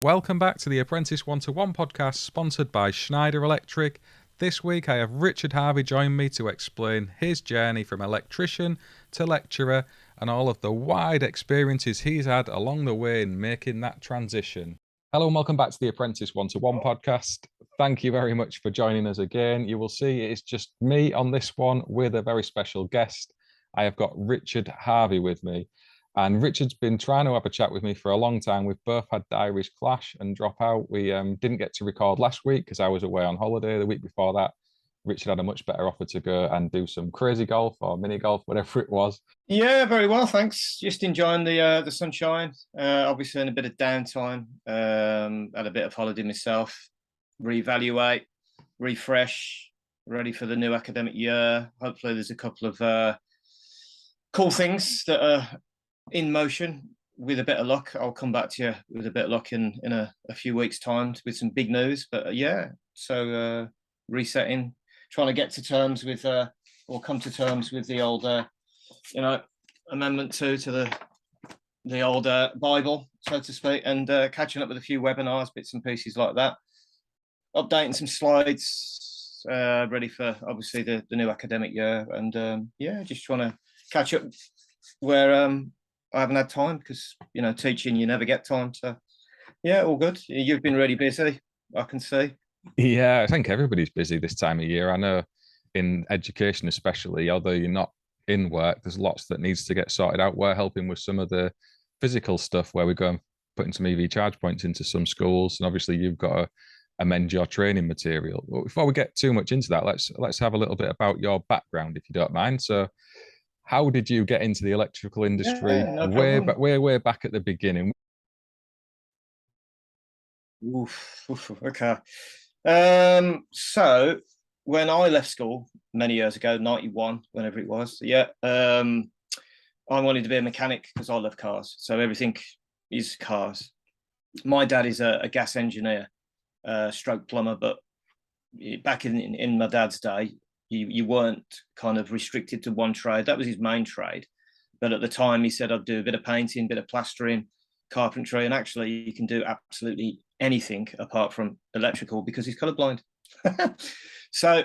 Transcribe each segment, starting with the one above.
Welcome back to the Apprentice 1-to-1 podcast sponsored by Schneider Electric. This week I have Richard Harvey join me to explain his journey from electrician to lecturer and all of the wide experiences he's had along the way in making that transition. Hello and welcome back to the Apprentice 1-to-1 podcast. Thank you very much for joining us again. You will see it's just me on this one with a very special guest. I have got Richard Harvey with me. And Richard's been trying to have a chat with me for a long time. We've both had diaries clash and drop out. We didn't get to record last week because I was away on holiday. The week before that, Richard had a much better offer to go and do some crazy golf or mini golf, whatever it was. Yeah, very well, thanks. Just enjoying the sunshine. Obviously, in a bit of downtime. Had a bit of holiday myself. Reevaluate, refresh, ready for the new academic year. Hopefully, there's a couple of cool things that are in motion. With a bit of luck, I'll come back to you with a bit of luck in a few weeks' time with some big news. But so resetting, trying to get to terms with or come to terms with the old Amendment 2 to the old Bible, so to speak, and catching up with a few webinars, bits and pieces like that. Updating some slides, ready for obviously the new academic year, and just trying to catch up where I haven't had time because teaching you never get time. So all good. You've been really busy, I can see. Yeah, I think everybody's busy this time of year. I know in education especially, although you're not in work, there's lots that needs to get sorted out. We're helping with some of the physical stuff where we go and putting some EV charge points into some schools, and obviously you've got to amend your training material. But before we get too much into that, let's have a little bit about your background, if you don't mind. So how did you get into the electrical industry? No way back at the beginning? Okay. So when I left school many years ago, 91, whenever it was, I wanted to be a mechanic because I love cars. So everything is cars. My dad is a gas engineer, stroke plumber, but back in my dad's day, you weren't kind of restricted to one trade. That was his main trade. But at the time, he said, I'd do a bit of painting, a bit of plastering, carpentry, and actually you can do absolutely anything apart from electrical because he's colorblind. So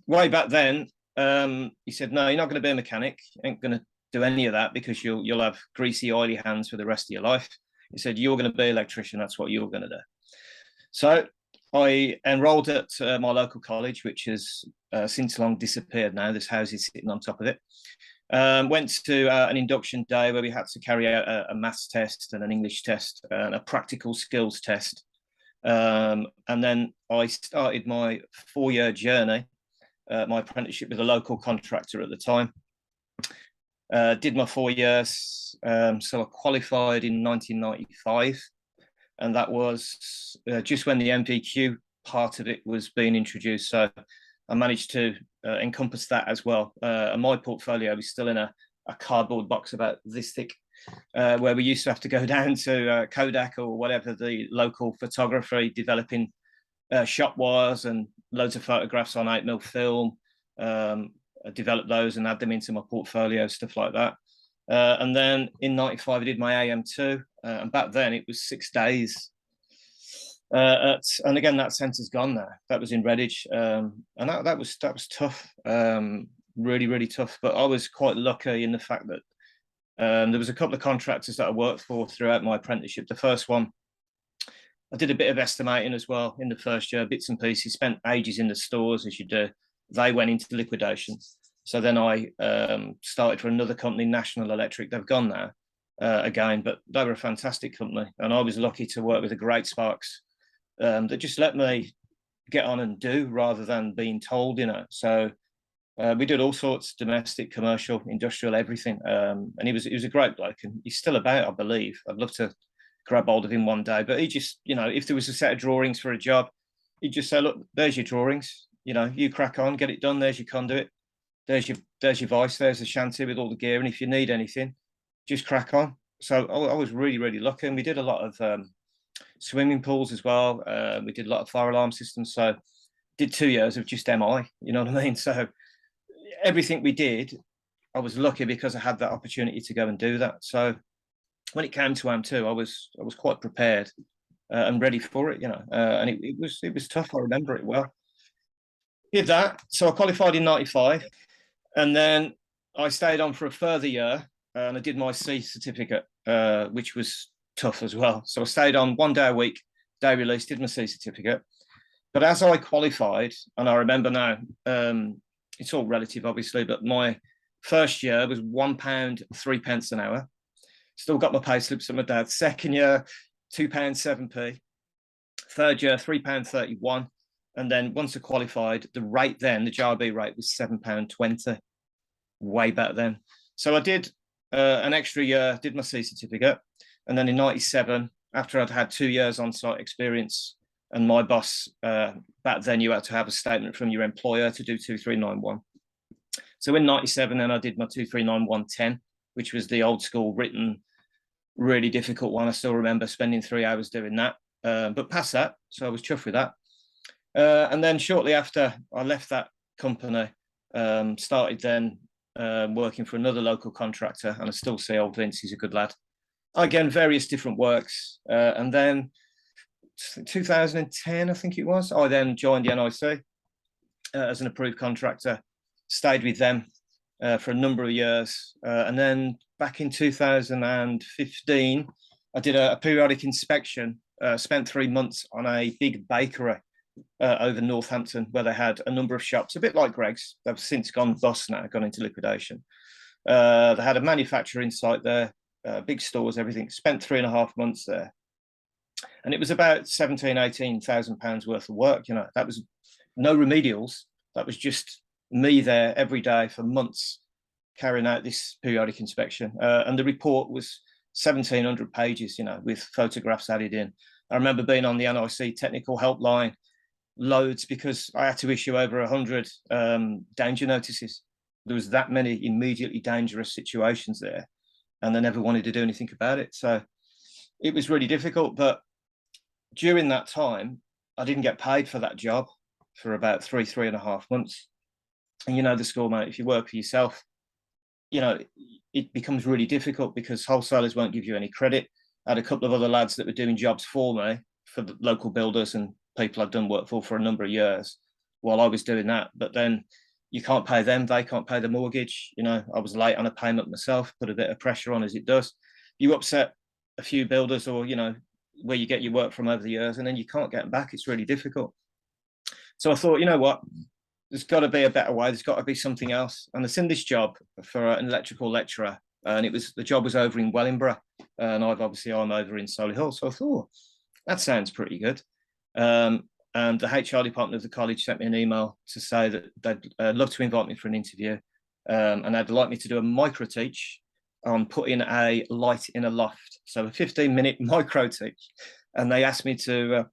way back then, he said, no, you're not going to be a mechanic. You ain't going to do any of that because you'll have greasy, oily hands for the rest of your life. He said, you're going to be an electrician. That's what you're going to do. So I enrolled at my local college, which has since long disappeared now. This house is sitting on top of it. Went to an induction day where we had to carry out a maths test and an English test and a practical skills test. And then I started my 4-year journey, my apprenticeship with a local contractor at the time. Did my 4 years, so I qualified in 1995. And that was just when the MVQ part of it was being introduced. So I managed to encompass that as well. And my portfolio is still in a cardboard box about this thick, where we used to have to go down to Kodak or whatever, the local photography, developing shot wires and loads of photographs on 8mm film. I developed those and add them into my portfolio, stuff like that. And then in 95, I did my AM2. And back then it was 6 days. And again, that centre's gone now. That was in Redditch. And that was tough. Really, really tough. But I was quite lucky in the fact that there was a couple of contractors that I worked for throughout my apprenticeship. The first one, I did a bit of estimating as well in the first year, bits and pieces, spent ages in the stores as you do. They went into liquidation. So then I started for another company, National Electric. They've gone now again, but they were a fantastic company. And I was lucky to work with the great sparks that just let me get on and do rather than being told, So we did all sorts, domestic, commercial, industrial, everything. And he was a great bloke, and he's still about, I believe. I'd love to grab hold of him one day. But he just, if there was a set of drawings for a job, he'd just say, look, there's your drawings. You crack on, get it done. There's your conduit. There's your vice, there's the shanty with all the gear. And if you need anything, just crack on. So I was really, really lucky. And we did a lot of swimming pools as well. We did a lot of fire alarm systems. So did 2 years of just MI, you know what I mean? So everything we did, I was lucky because I had that opportunity to go and do that. So when it came to AM2, I was quite prepared and ready for it, and it was tough. I remember it well. Did that, so I qualified in '95, and then I stayed on for a further year, and I did my C certificate, which was tough as well. So I stayed on 1 day a week, day release, did my C certificate. But as I qualified, and I remember now, it's all relative, obviously, but my first year was £1.03 an hour. Still got my pay slips at my dad's. Second year, £2.07p. Third year, £3.31. And then once I qualified, the rate then, the JRB rate was £7.20, way back then. So I did an extra year, did my C certificate. And then in '97, after I'd had 2 years on-site experience, and my boss, back then you had to have a statement from your employer to do 2391. So in '97, then I did my 239110, which was the old school written, really difficult one. I still remember spending 3 hours doing that, but past that, so I was chuffed with that. And then shortly after I left that company, started then working for another local contractor, and I still see old Vince, he's a good lad. Again, various different works. And then 2010, I think it was, I then joined the NIC as an approved contractor, stayed with them for a number of years. And then back in 2015, I did a periodic inspection, spent 3 months on a big bakery over Northampton, where they had a number of shops, a bit like Greg's. They've since gone bust now, gone into liquidation. They had a manufacturing site there, big stores, everything. Spent 3.5 months there. And it was about £17,000–18,000 worth of work. That was no remedials. That was just me there every day for months, carrying out this periodic inspection. And the report was 1,700 pages, with photographs added in. I remember being on the NIC technical helpline, loads, because I had to issue over 100 danger notices. There was that many immediately dangerous situations there, and they never wanted to do anything about it. So it was really difficult. But during that time, I didn't get paid for that job for about 3.5 months. And the score, mate, if you work for yourself, it becomes really difficult because wholesalers won't give you any credit. I had a couple of other lads that were doing jobs for me, for the local builders and people I'd done work for a number of years while I was doing that. But then you can't pay them, they can't pay the mortgage. I was late on a payment myself, put a bit of pressure on, as it does. You upset a few builders, or where you get your work from over the years, and then you can't get them back. It's really difficult. So I thought, you know what, there's got to be a better way. There's got to be something else. And I seen this job for an electrical lecturer, and the job was over in Wellingborough, and I'm over in Solihull. So I thought, that sounds pretty good. And the HR department of the college sent me an email to say that they'd love to invite me for an interview, and they'd like me to do a micro teach on putting a light in a loft. So a 15-minute micro teach. And they asked me to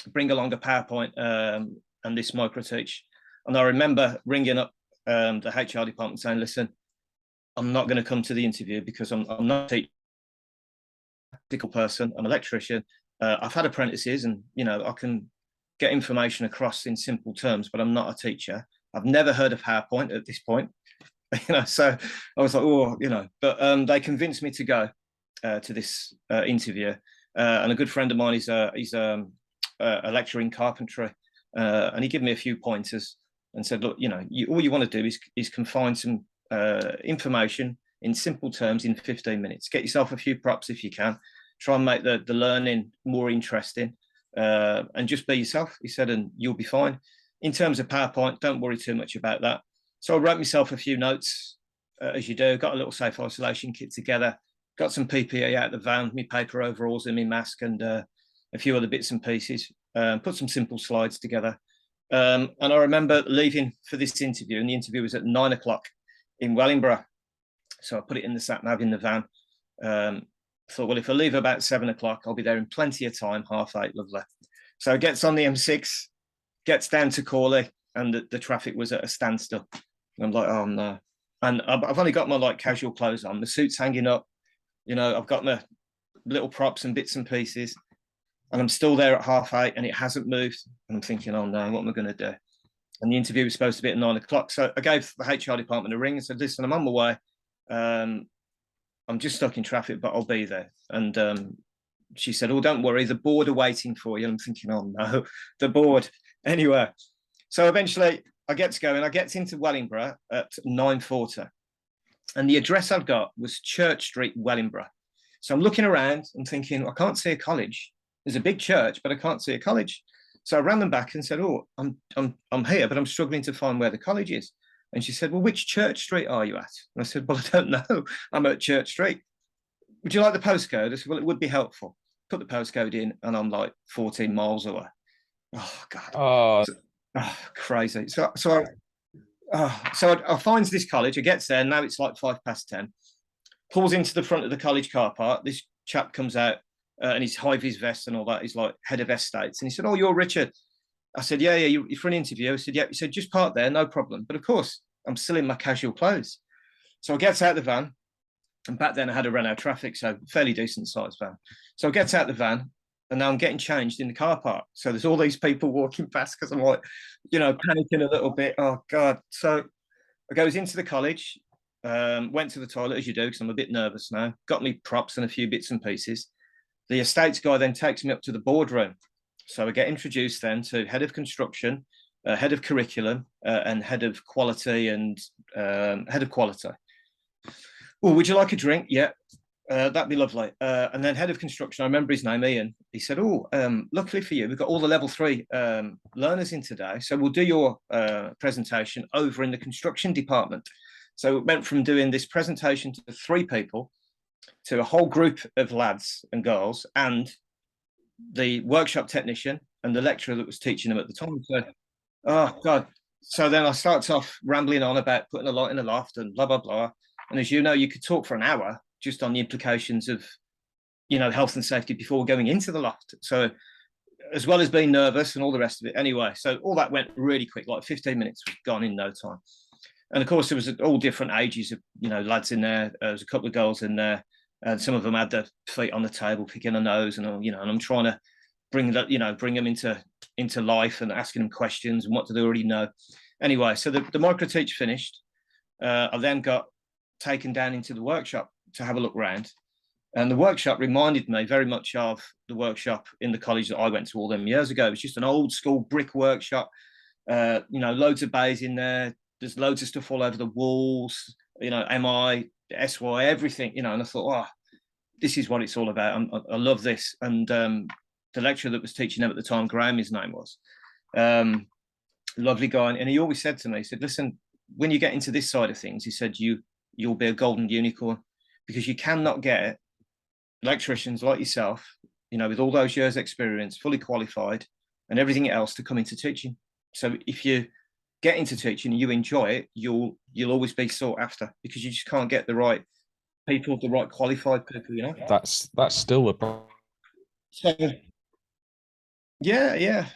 bring along a PowerPoint and this micro teach. And I remember ringing up the HR department saying, listen, I'm not going to come to the interview because I'm not a technical person, I'm an electrician. I've had apprentices, and I can get information across in simple terms, but I'm not a teacher. I've never heard of PowerPoint at this point. So I was like, but they convinced me to go to this interview. And a good friend of mine, he's a lecturer in carpentry, and he gave me a few pointers and said, look, all you want to do is confine some information in simple terms in 15 minutes. Get yourself a few props if you can. Try and make the learning more interesting, and just be yourself, he said, and you'll be fine. In terms of PowerPoint, don't worry too much about that. So I wrote myself a few notes, as you do, got a little safe isolation kit together, got some PPE out of the van, my paper overalls and my mask, and a few other bits and pieces, put some simple slides together. And I remember leaving for this interview, and the interview was at 9 o'clock in Wellingborough. So I put it in the sat nav in the van. Thought, well, if I leave about 7 o'clock, I'll be there in plenty of time, 8:30, lovely. So it gets on the M6, gets down to Corley, and the traffic was at a standstill. And I'm like, oh no. And I've only got my casual clothes on, the suit's hanging up, I've got my little props and bits and pieces, and I'm still there at 8:30, and it hasn't moved. And I'm thinking, oh no, what am I going to do? And the interview was supposed to be at 9 o'clock. So I gave the HR department a ring and said, listen, I'm on my way. I'm just stuck in traffic, but I'll be there. And she said, "Oh, don't worry, the board are waiting for you." I'm thinking, "Oh no, the board." Anyway, so eventually I get to go, and I get into Wellingborough at 9:40, and the address I've got was Church Street, Wellingborough. So I'm looking around and thinking, I can't see a college. There's a big church, but I can't see a college. So I ran them back and said, "Oh, I'm here, but I'm struggling to find where the college is." And she said, "Well, which Church Street are you at?" And I said, "Well, I don't know. I'm at Church Street. Would you like the postcode?" I said, "Well, it would be helpful." Put the postcode in, and I'm like 14 miles away. Oh God, crazy. I finds this college. I gets there. Now it's like 10:05. Pulls into the front of the college car park. This chap comes out, and he's high-vis vest and all that. He's like head of estates, and he said, "Oh, you're Richard." I said, "Yeah, you're for an interview." I said, "Yeah." He said, "Just park there, no problem." But of course, I'm still in my casual clothes. So I get out the van, and back then I had a Renault Traffic, so fairly decent sized van. So I get out the van, and now I'm getting changed in the car park. So there's all these people walking past because I'm like, panicking a little bit. Oh God. So I goes into the college, went to the toilet as you do, because I'm a bit nervous now. Got me props and a few bits and pieces. The estates guy then takes me up to the boardroom. So I get introduced then to head of construction, head of curriculum, and head of quality and head of quality. "Well, would you like a drink?" "Yeah, that'd be lovely." And then head of construction, I remember his name, Ian. He said, "Oh, luckily for you, we've got all the level 3 learners in today. So we'll do your presentation over in the construction department." So it went from doing this presentation to 3 people to a whole group of lads and girls and the workshop technician and the lecturer that was teaching them at the time. So, oh God. So then I started off rambling on about putting a light in the loft and blah, blah, blah. And as you know, you could talk for an hour just on the implications of, health and safety before going into the loft. So as well as being nervous and all the rest of it. Anyway, so all that went really quick, like 15 minutes was gone in no time. And of course, there was all different ages of, lads in there. There was a couple of girls in there, and some of them had their feet on the table, picking a nose, and and I'm trying to bring them into life and asking them questions and what do they already know. Anyway, so the micro teach finished. I then got taken down into the workshop to have a look around, and the workshop reminded me very much of the workshop in the college that I went to all them years ago. It was just an old school brick workshop. Loads of bays in there. There's loads of stuff all over the walls. MI, SY, everything. And I thought, oh, this is what it's all about. I love this. And the lecturer that was teaching them at the time, Graham, his name was, lovely guy, and he always said to me, he said, "Listen, when you get into this side of things," he said, you'll be a golden unicorn, because you cannot get electricians like yourself, with all those years experience, fully qualified and everything else to come into teaching. So if you get into teaching and you enjoy it, you'll always be sought after, because you just can't get the right people, the right qualified people, That's still a problem. So yeah.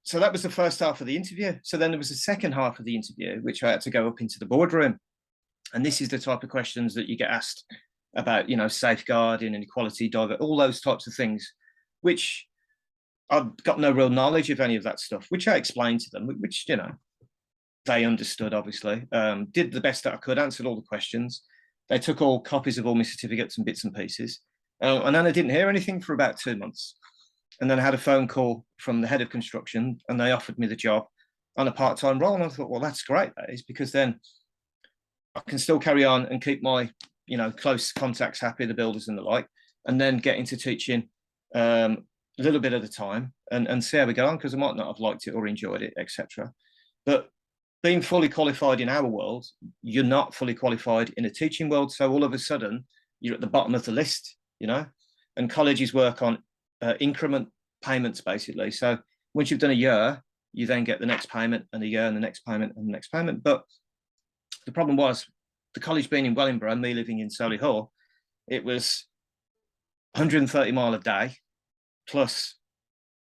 So that was the first half of the interview. So then there was a second half of the interview, which I had to go up into the boardroom. And this is the type of questions that you get asked about, safeguarding and equality, all those types of things, which I've got no real knowledge of any of that stuff, which I explained to them, which, they understood, obviously. Did the best that I could, answered all the questions. They took all copies of all my certificates and bits and pieces. And then I didn't hear anything for about 2 months. And then I had a phone call from the head of construction, and they offered me the job on a part-time role. And I thought, well, that's great, that is, because then I can still carry on and keep my, close contacts happy, the builders and the like, and then get into teaching a little bit at a time and see how we go on, because I might not have liked it or enjoyed it, etc. But being fully qualified in our world, you're not fully qualified in a teaching world. So all of a sudden, you're at the bottom of the list, and colleges work on increment payments, basically. So once you've done a year, you then get the next payment and a year and the next payment and the next payment. But the problem was, the college being in Wellingborough, me living in Solihull, it was 130 mile a day plus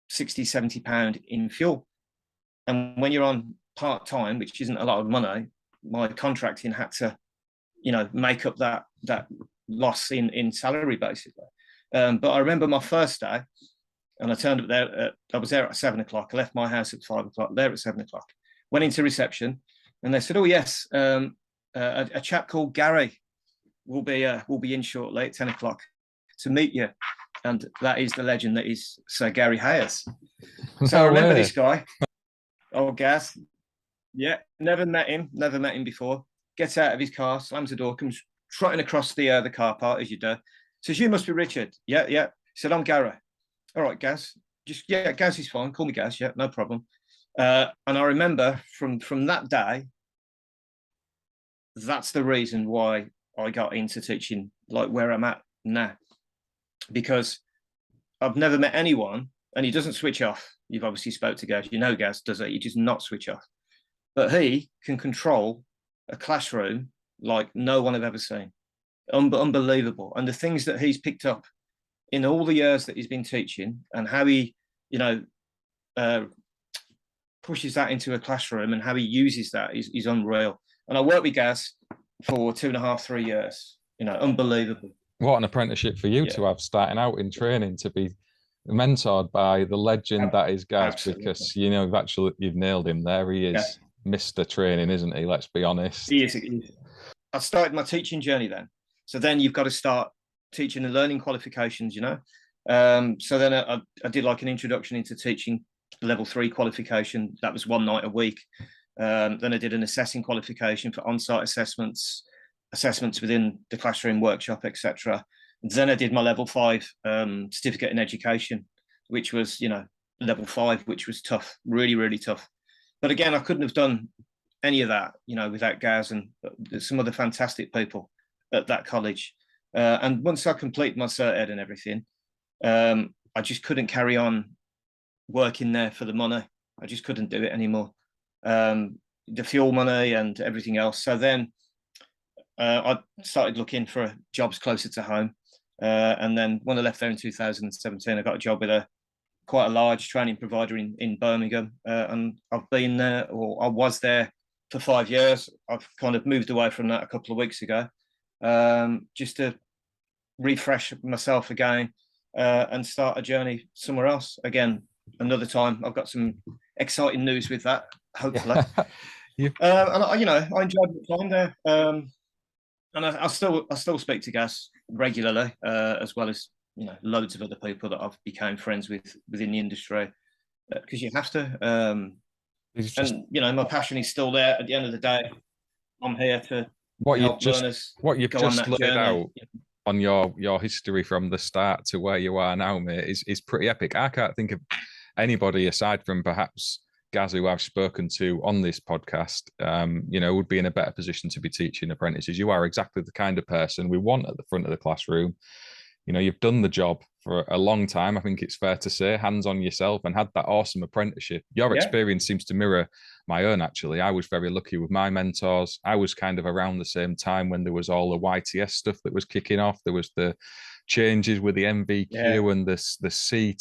60, 70 pound in fuel. And when you're on part-time, which isn't a lot of money, my contracting had to, make up that loss in salary, basically. But I remember my first day, and I turned up there. I was there at 7 o'clock. I left my house at 5 o'clock. There at 7 o'clock. Went into reception, and they said, "Oh yes, a chap called Gary will be in shortly at 10 o'clock to meet you." and that is the legend that is Sir Gary Hayes. So No I remember way. this guy, old Gaz. Yeah, never met him before. Gets out of his car, slams the door, comes trotting across the car park as you do. Says, "You must be Richard." Yeah, yeah. He said, "I'm Gary." All right, Gaz. Gaz is fine. Call me Gaz. Yeah, no problem. And I remember from that day, that's the reason why I got into teaching, like where I'm at now, because I've never met anyone, and he doesn't switch off. You've obviously spoke to Gaz. You know Gaz does it. He does not switch off. But he can control a classroom like no one I've ever seen. Unbelievable. And the things that he's picked up in all the years that he's been teaching, and how he, pushes that into a classroom, and how he uses that is unreal. And I worked with Gaz for 2.5, 3 years. Unbelievable. What an apprenticeship for you Yeah. to have, starting out in training, to be mentored by the legend that is Gaz. Absolutely. Because you've nailed him there. He is Mr. Training, isn't he? Let's be honest. He is. I started my teaching journey then. So then you've got to start teaching and learning qualifications, So then I did like an introduction into teaching level 3 qualification. That was one night a week. Then I did an assessing qualification for on-site assessments within the classroom, workshop, etc. Then I did my level 5 certificate in education, which was, level 5, which was tough, really, really tough. But again, I couldn't have done any of that, without Gaz and some other fantastic people at that college. And once I completed my cert ed and everything, I just couldn't carry on working there for the money. I just couldn't do it anymore. The fuel money and everything else. So then I started looking for jobs closer to home. And then when I left there in 2017, I got a job with quite a large training provider in Birmingham. And I've been there, or I was there for 5 years. I've kind of moved away from that a couple of weeks ago, just to refresh myself again and start a journey somewhere else. Again, another time. I've got some exciting news with that, hopefully. And I enjoyed the time there. And I still speak to Gaz regularly, as well as loads of other people that I've become friends with within the industry, because you have to. And my passion is still there. At the end of the day, I'm here to help learners. What you've just laid journey out on your history from the start to where you are now, mate, is pretty epic. I can't think of anybody aside from perhaps Gaz, who I've spoken to on this podcast, would be in a better position to be teaching apprentices. You are exactly the kind of person we want at the front of the classroom. You've done the job for a long time. I think it's fair to say, hands on yourself, and had that awesome apprenticeship. Your experience seems to mirror my own, actually. I was very lucky with my mentors. I was kind of around the same time when there was all the YTS stuff that was kicking off. There was the changes with the MVQ and the C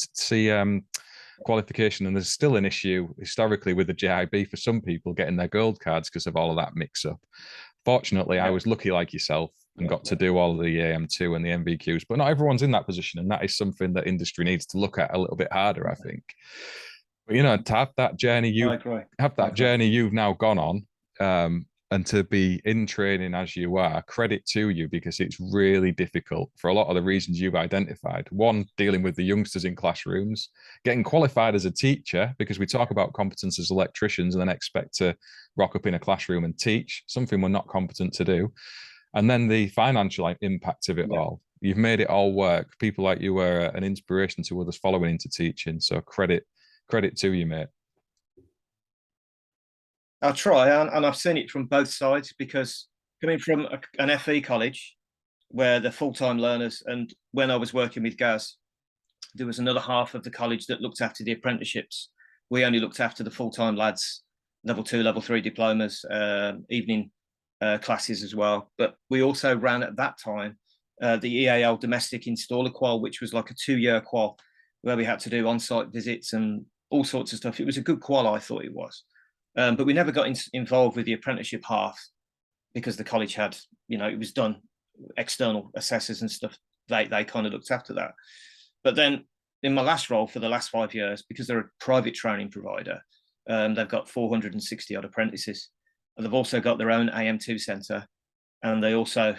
qualification, and there's still an issue historically with the JIB for some people getting their gold cards because of all of that mix up. Fortunately, I was lucky like yourself and got to do all of the AM2 and the MVQs, but not everyone's in that position, and that is something that industry needs to look at a little bit harder, I think. But to have that journey you've now gone on, and to be in training as you are, credit to you, because it's really difficult for a lot of the reasons you've identified. One, dealing with the youngsters in classrooms, getting qualified as a teacher, because we talk about competence as electricians and then expect to rock up in a classroom and teach, something we're not competent to do. And then the financial impact of it all. You've made it all work. People like you were an inspiration to others following into teaching. So credit to you, mate. I'll try, and I've seen it from both sides, because coming from an FE college where they're full-time learners, and when I was working with Gaz, there was another half of the college that looked after the apprenticeships. We only looked after the full-time lads, level 2, level 3 diplomas, evening classes as well. But we also ran at that time the EAL domestic installer qual, which was like a 2-year qual where we had to do on-site visits and all sorts of stuff. It was a good qual, I thought it was. But we never got involved with the apprenticeship half, because the college had, it was done, external assessors and stuff. They kind of looked after that. But then in my last role for the last 5 years, because they're a private training provider, they've got 460 odd apprentices. And they've also got their own AM2 centre, and they also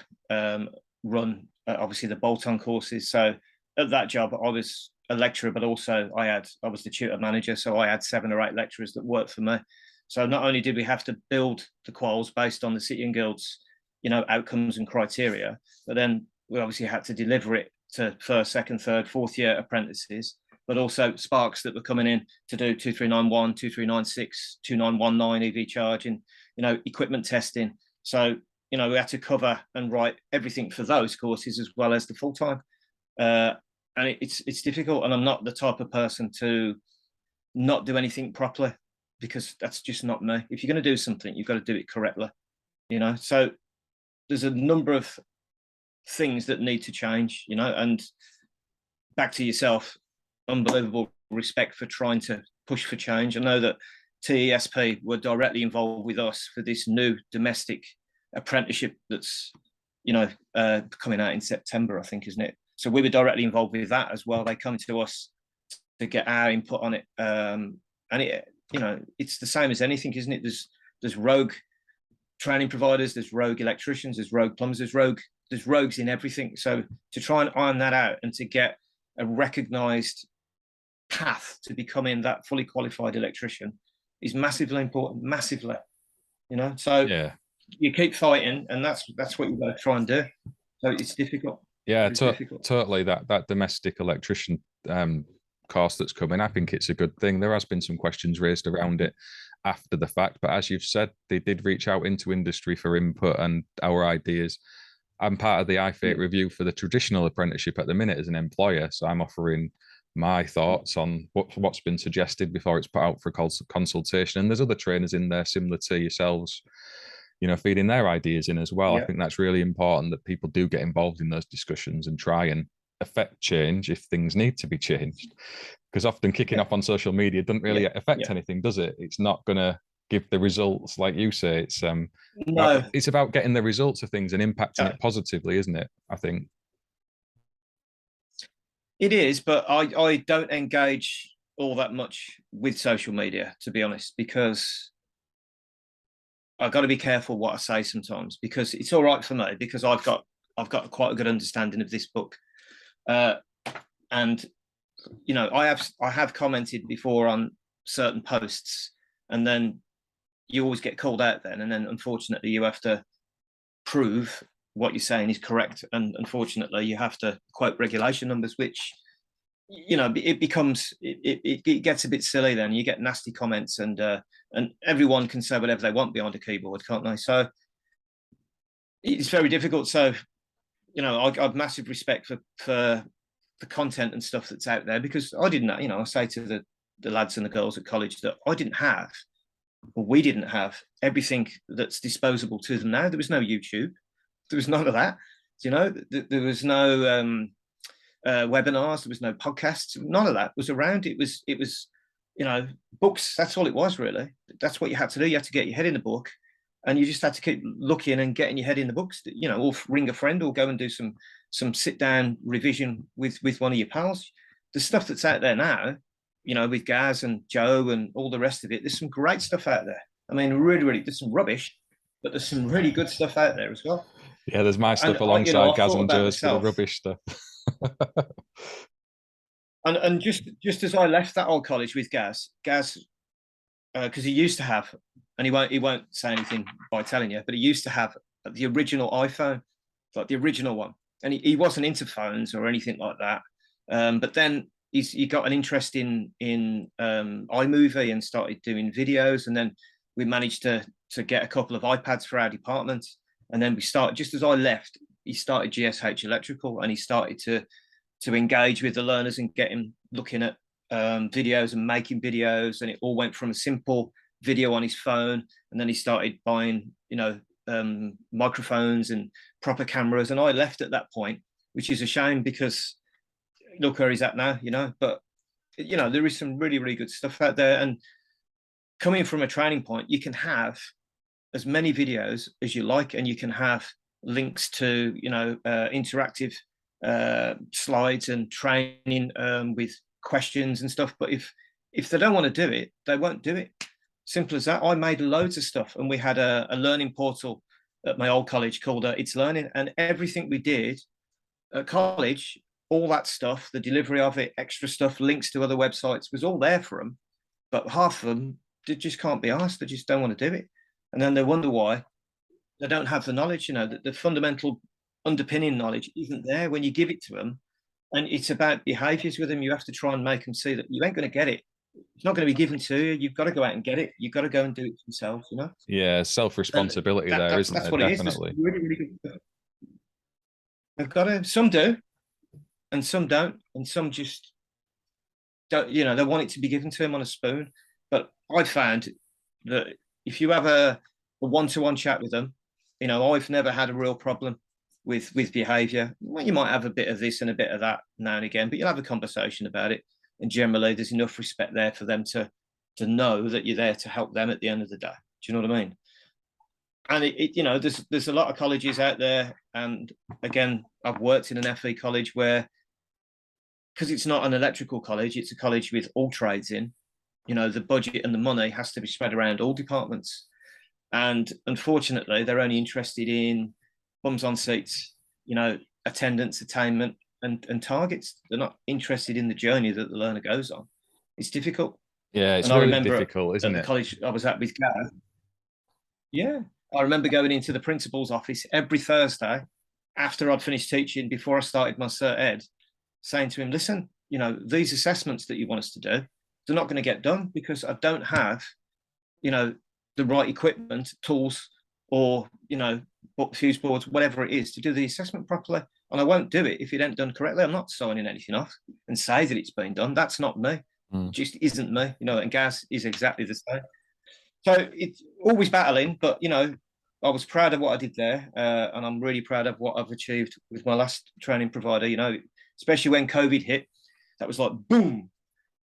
run obviously the bolt-on courses. So at that job, I was a lecturer, but also I was the tutor manager. So I had 7 or 8 lecturers that worked for me. So not only did we have to build the quals based on the City and Guilds, outcomes and criteria, but then we obviously had to deliver it to first, second, third, fourth year apprentices, but also sparks that were coming in to do 2391, 2396, 2919 EV charging, equipment testing. So, we had to cover and write everything for those courses as well as the full-time. And it's difficult. And I'm not the type of person to not do anything properly, because that's just not me. If you're going to do something, you've got to do it correctly, So there's a number of things that need to change, and back to yourself, unbelievable respect for trying to push for change. I know that TESP were directly involved with us for this new domestic apprenticeship that's, coming out in September, I think, isn't it? So we were directly involved with that as well. They come to us to get our input on it. And it, it's the same as anything, isn't it? There's rogue training providers, there's rogue electricians, there's rogue plumbers, there's rogues in everything. So to try and iron that out and to get a recognized path to becoming that fully qualified electrician is massively important, massively, So Yeah. You keep fighting, and that's what you've got to try and do. So it's difficult. Yeah, totally. That domestic electrician course that's coming, I think it's a good thing. There has been some questions raised around it after the fact, but as you've said, they did reach out into industry for input and our ideas. I'm part of the IFATE review for the traditional apprenticeship at the minute as an employer, so I'm offering my thoughts on what's been suggested before it's put out for consultation. And there's other trainers in there similar to yourselves, feeding their ideas in as well. Yeah. I think that's really important that people do get involved in those discussions and try and affect change if things need to be changed. Because often kicking off on social media doesn't really affect anything, does it? It's not going to give the results, like you say. It's no. It's about getting the results of things and impacting it positively, isn't it? I think it is, but I don't engage all that much with social media, to be honest, because I've got to be careful what I say sometimes, because it's all right for me because I've got quite a good understanding of this book, and I have commented before on certain posts, and then you always get called out then, and then unfortunately you have to prove what you're saying is correct, and unfortunately you have to quote regulation numbers, which it becomes it gets a bit silly. Then you get nasty comments, and everyone can say whatever they want behind a keyboard, can't they? So it's very difficult. So I've massive respect for the content and stuff that's out there, because I didn't, I say to the lads and the girls at college that we didn't have everything that's disposable to them now. There was no YouTube, there was none of that. There was no webinars, there was no podcasts, none of that was around. It was books. That's all it was, really. That's what you had to do. You had to get your head in the book, and you just had to keep looking and getting your head in the books. Or ring a friend, or go and do some sit down revision with one of your pals. The stuff that's out there now, with Gaz and Joe and all the rest of it, there's some great stuff out there. I mean, really, really, there's some rubbish, but there's some really good stuff out there as well. Yeah, there's my stuff alongside Gaz and Joe's for the rubbish stuff. and just as I left that old college with Gaz, because he used to have, and he won't say anything by telling you, but he used to have the original iPhone, like the original one, and he wasn't into phones or anything like that. But then he got an interest in iMovie and started doing videos, and then we managed to get a couple of iPads for our department, and then we started, just as I left, he started GSH Electrical, and he started to engage with the learners and get him looking at videos and making videos, and it all went from a simple video on his phone, and then he started buying microphones and proper cameras, and I left at that point, which is a shame, because look where he's at now, but there is some really, really good stuff out there. And coming from a training point, you can have as many videos as you like, and you can have links to interactive slides and training with questions and stuff. But if they don't want to do it, they won't do it. Simple as that. I made loads of stuff, and we had a learning portal at my old college called It's Learning, and everything we did at college all that stuff, the delivery of it, extra stuff, links to other websites was all there for them. But half of them, they just can't be asked. They just don't want to do it. And then they wonder why they don't have the knowledge, the fundamental underpinning knowledge isn't there when you give it to them. And it's about behaviors with them. You have to try and make them see that you ain't going to get it. It's not going to be given to you. You've got to go out and get it. You've got to go and do it yourself, Yeah, self-responsibility there, isn't that's there? what Definitely. It is. Really, really good. They've got to, some do, and some don't, and some just don't, they want it to be given to them on a spoon. But I found that if you have a one-to-one chat with them, I've never had a real problem with behavior. Well, you might have a bit of this and a bit of that now and again, but you'll have a conversation about it. And generally, there's enough respect there for them to know that you're there to help them at the end of the day. Do you know what I mean? And there's a lot of colleges out there, and again, I've worked in an FE college where, because it's not an electrical college, it's a college with all trades in. The budget and the money has to be spread around all departments. And unfortunately, they're only interested in bums on seats, attendance, attainment, and targets. They're not interested in the journey that the learner goes on. It's difficult. Yeah, it's really difficult, isn't it? The college I was at with Gav. Yeah, I remember going into the principal's office every Thursday after I'd finished teaching, before I started my Cert Ed, saying to him, listen, these assessments that you want us to do, they're not going to get done because I don't have, the right equipment, tools, or, fuse boards, whatever it is, to do the assessment properly. And I won't do it if it ain't done correctly. I'm not signing anything off and say that it's been done. That's not me. It just isn't me, and Gaz is exactly the same. So it's always battling, but, I was proud of what I did there. And I'm really proud of what I've achieved with my last training provider, especially when COVID hit. That was like, boom,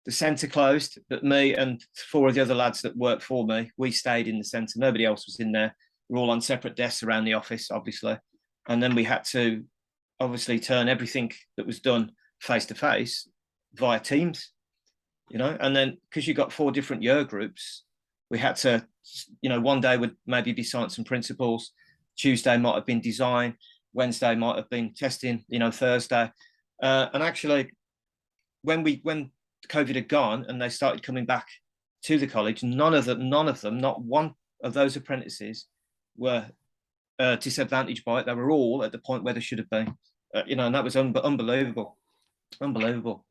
the centre closed, but me and 4 of the other lads that worked for me, we stayed in the centre. Nobody else was in there. We're all on separate desks around the office, obviously. And then we had to obviously turn everything that was done face to face via Teams, and then because you got 4 different year groups, we had to, one day would maybe be science and principles, Tuesday might have been design, Wednesday might have been testing, Thursday. And actually, when COVID had gone and they started coming back to the college, none of them, not one of those apprentices were disadvantaged by it. They were all at the point where they should have been, and that was unbelievable.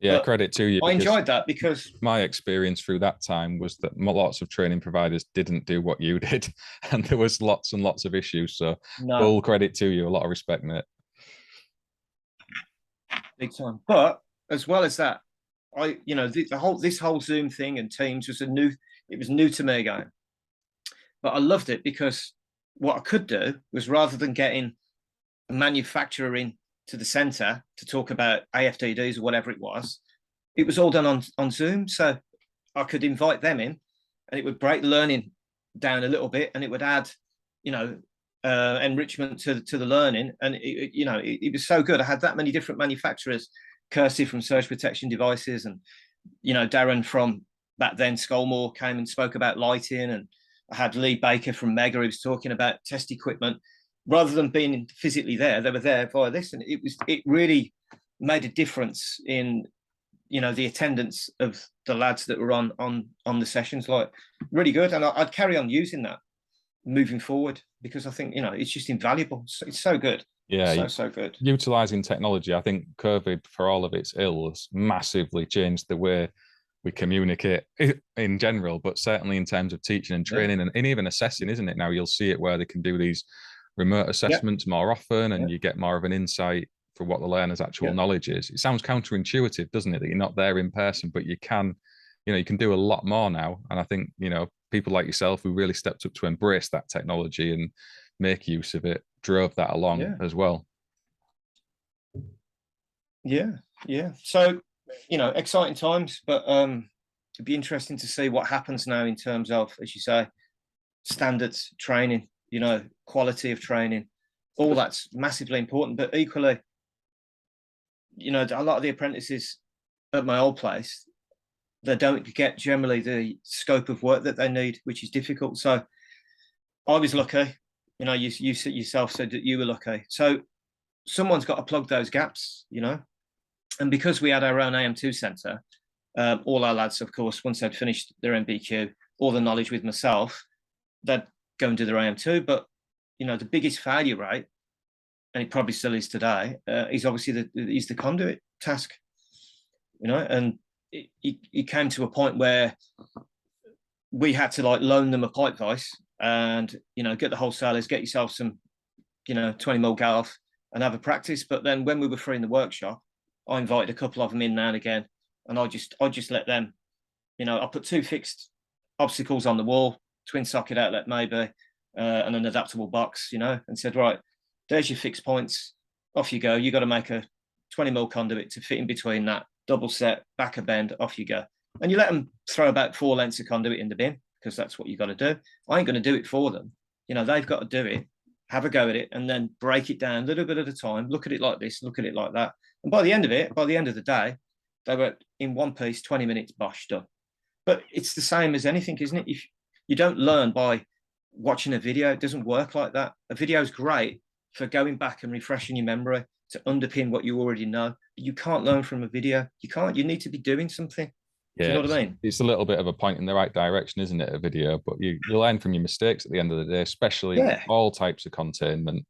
Yeah, but credit to you. I enjoyed that because my experience through that time was that lots of training providers didn't do what you did, and there was lots and lots of issues. So full credit to you. A lot of respect, mate. Big time. But as well as that, this whole Zoom thing and Teams was new to me again. But I loved it because what I could do was, rather than getting a manufacturer in to the centre to talk about AFDDs or whatever it was all done on Zoom. So I could invite them in, and it would break learning down a little bit, and it would add, enrichment to the learning. And it was so good. I had that many different manufacturers, Kirsty from Surge Protection Devices, and Darren from back then Skolmore came and spoke about lighting, and I had Lee Baker from Mega who was talking about test equipment. Rather than being physically there, they were there via this, and it really made a difference in the attendance of the lads that were on the sessions. Like, really good, and I'd carry on using that moving forward because I think it's just invaluable. It's so good. Yeah, so good. Utilizing technology, I think COVID, for all of its ills, massively changed the way we communicate in general, but certainly in terms of teaching and training and even assessing, isn't it? Now you'll see it where they can do these remote assessments more often, and you get more of an insight for what the learner's actual knowledge is. It sounds counterintuitive, doesn't it, that you're not there in person, but you can do a lot more now. And I think people like yourself who really stepped up to embrace that technology and make use of it drove that along as well. So exciting times, but it'd be interesting to see what happens now in terms of, as you say, standards, training, quality of training. All that's massively important. But equally, a lot of the apprentices at my old place, they don't get generally the scope of work that they need, which is difficult. So I was lucky. You yourself said that you were lucky. So someone's got to plug those gaps, And because we had our own AM2 centre, all our lads, of course, once they'd finished their MBQ, all the knowledge with myself, they'd go and do their AM2. But, you know, the biggest failure rate, and it probably still is today, is obviously the conduit task, you know, and it came to a point where we had to like loan them a pipe vise and, you know, get the wholesalers, get yourself some, you know, 20mm galv and have a practice. But then when we were free in the workshop, I invited a couple of them in now and again, and I just let them, you know, I put 2 fixed obstacles on the wall, twin socket outlet maybe, and an adaptable box, you know, and said, right, there's your fixed points. Off you go. You got to make a 20mm conduit to fit in between that, double set, back a bend, off you go. And you let them throw about 4 lengths of conduit in the bin, because that's what you got to do. I ain't going to do it for them. You know, they've got to do it, have a go at it, and then break it down a little bit at a time. Look at it like this, look at it like that. And by the end of it, by the end of the day, they were in one piece, 20 minutes, bosh, done. But it's the same as anything, isn't it? If you don't learn by watching a video, it doesn't work like that. A video is great for going back and refreshing your memory to underpin what you already know. But you can't learn from a video. You can't. You need to be doing something. Yeah, do you know what I mean? It's a little bit of a point in the right direction, isn't it? A video, but you learn from your mistakes at the end of the day, especially all types of containment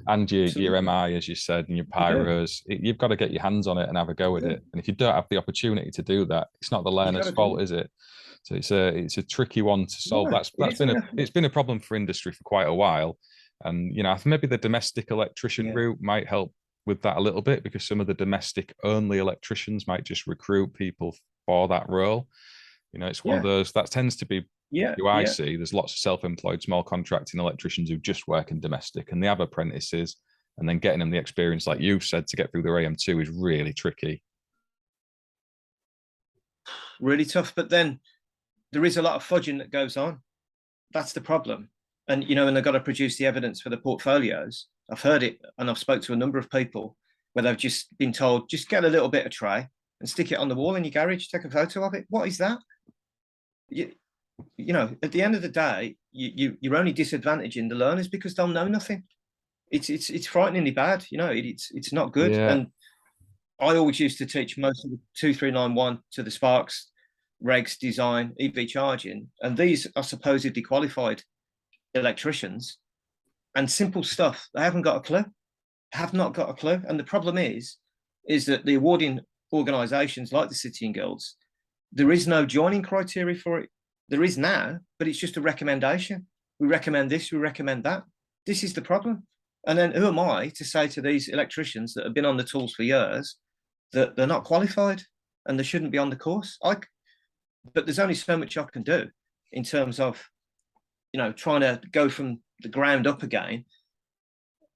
and your MI, as you said, and your pyros. You've got to get your hands on it and have a go at it. And if you don't have the opportunity to do that, it's not the learner's fault, is it? So it's a tricky one to solve. It's been a problem for industry for quite a while, and you know, maybe the domestic electrician route might help with that a little bit, because some of the domestic only electricians might just recruit people for that role. You know, it's one of those that tends to be who I see. There's lots of self-employed small contracting electricians who just work in domestic, and they have apprentices, and then getting them the experience, like you've said, to get through their AM2 is really tricky. Really tough. But then there is a lot of fudging that goes on. That's the problem. And, you know, and they've got to produce the evidence for the portfolios. I've heard it, and I've spoke to a number of people where they've just been told, just get a little bit of tray and stick it on the wall in your garage, take a photo of it. What is that? You know, at the end of the day, you're only disadvantaging the learners because they'll know nothing. It's frighteningly bad. You know, it's not good. Yeah. And I always used to teach most of the 2391 to the Sparks, regs, design, EV charging, and these are supposedly qualified electricians, and simple stuff they haven't got a clue, have not got a clue. And the problem is that the awarding organizations like the City and Guilds, there is no joining criteria for it. There is now, but it's just a recommendation. We recommend this, we recommend that. This is the problem. And then who am I to say to these electricians that have been on the tools for years that they're not qualified and they shouldn't be on the course? But there's only so much I can do in terms of, you know, trying to go from the ground up again,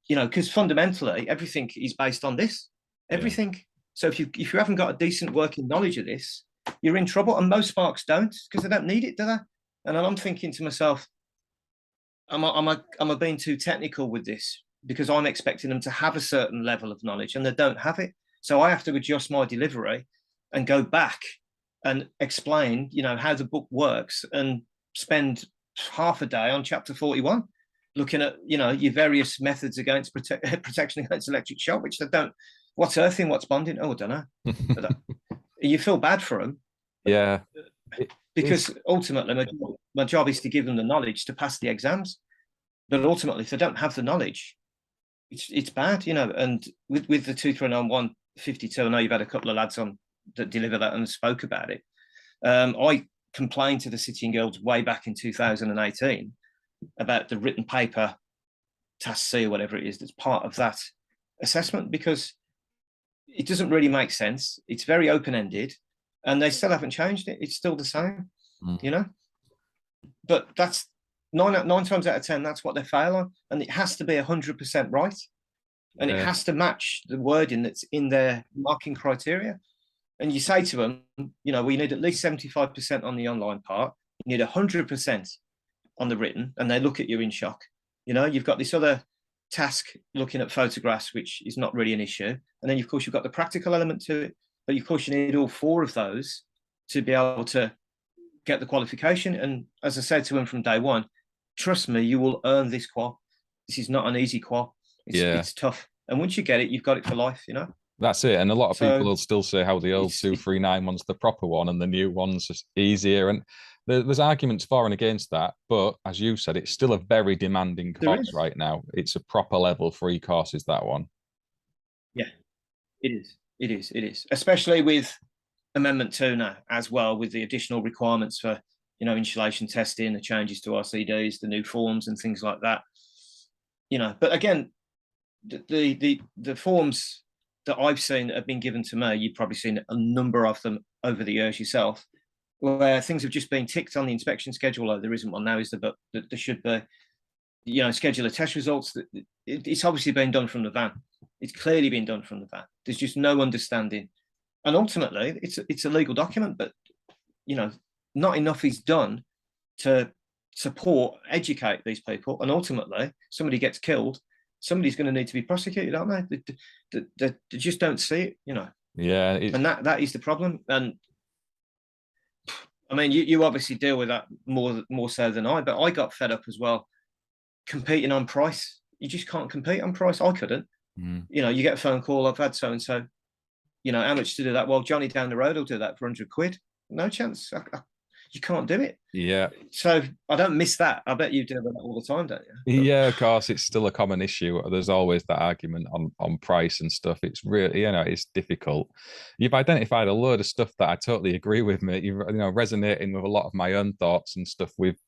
you know, because fundamentally everything is based on this, everything. Yeah. So if you haven't got a decent working knowledge of this, you're in trouble. And most Sparks don't, because they don't need it, do they? And I'm thinking to myself, am I being too technical with this? Because I'm expecting them to have a certain level of knowledge and they don't have it. So I have to adjust my delivery and go back and explain, you know, how the book works, and spend half a day on chapter 41 looking at, you know, your various methods against protection against electric shock, which they don't. What's earthing, what's bonding? Oh, I don't know. You feel bad for them. Yeah. Because ultimately my job is to give them the knowledge to pass the exams. But ultimately, if they don't have the knowledge, it's bad, you know. And with the 2391 52, I know you've had a couple of lads on that deliver that and spoke about it. I complained to the City and Guilds way back in 2018 about the written paper, task C or whatever it is, that's part of that assessment, because it doesn't really make sense. It's very open-ended, and they still haven't changed it. It's still the same, you know. But that's nine times out of 10, that's what they fail on, and it has to be 100% right, and it has to match the wording that's in their marking criteria. And you say to them, you know, we need at least 75% on the online part. You need 100% on the written, and they look at you in shock. You know, you've got this other task looking at photographs, which is not really an issue. And then, of course, you've got the practical element to it. But, of course, you need all 4 of those to be able to get the qualification. And as I said to them from day one, trust me, you will earn this qual. This is not an easy qual. It's tough. And once you get it, you've got it for life, you know? That's it. And a lot of people So will still say how the old it's 239 one's the proper one and the new one's just easier. And there's arguments for and against that. But as you said, it's still a very demanding there course is. right now. It's a proper level 3 course, is that one? Yeah, it is. It is. It is. Especially with Amendment 2 now, as well, with the additional requirements for, insulation testing, the changes to RCDs, the new forms and things like that. But again, the forms that I've seen that have been given to me, you've probably seen a number of them over the years yourself, where things have just been ticked on the inspection schedule. There isn't one now, is there? But there should be. Schedule of test results. It's obviously been done from the van. It's clearly been done from the van. There's just no understanding, and ultimately, it's a legal document. But not enough is done to support, educate these people, and ultimately, somebody gets killed. Somebody's going to need to be prosecuted, aren't they? They just don't see it, Yeah. And that is the problem. And I mean, you obviously deal with that more so than I, but I got fed up as well competing on price. You just can't compete on price. I couldn't. You get a phone call, I've had so and so, how much to do that? Well, Johnny down the road will do that for 100 quid. No chance. You can't do it. Yeah. So I don't miss that. I bet you deal with that all the time, don't you? Yeah, of course, it's still a common issue. There's always that argument on price and stuff. It's really, it's difficult. You've identified a load of stuff that I totally agree with, mate. You're, resonating with a lot of my own thoughts and stuff we've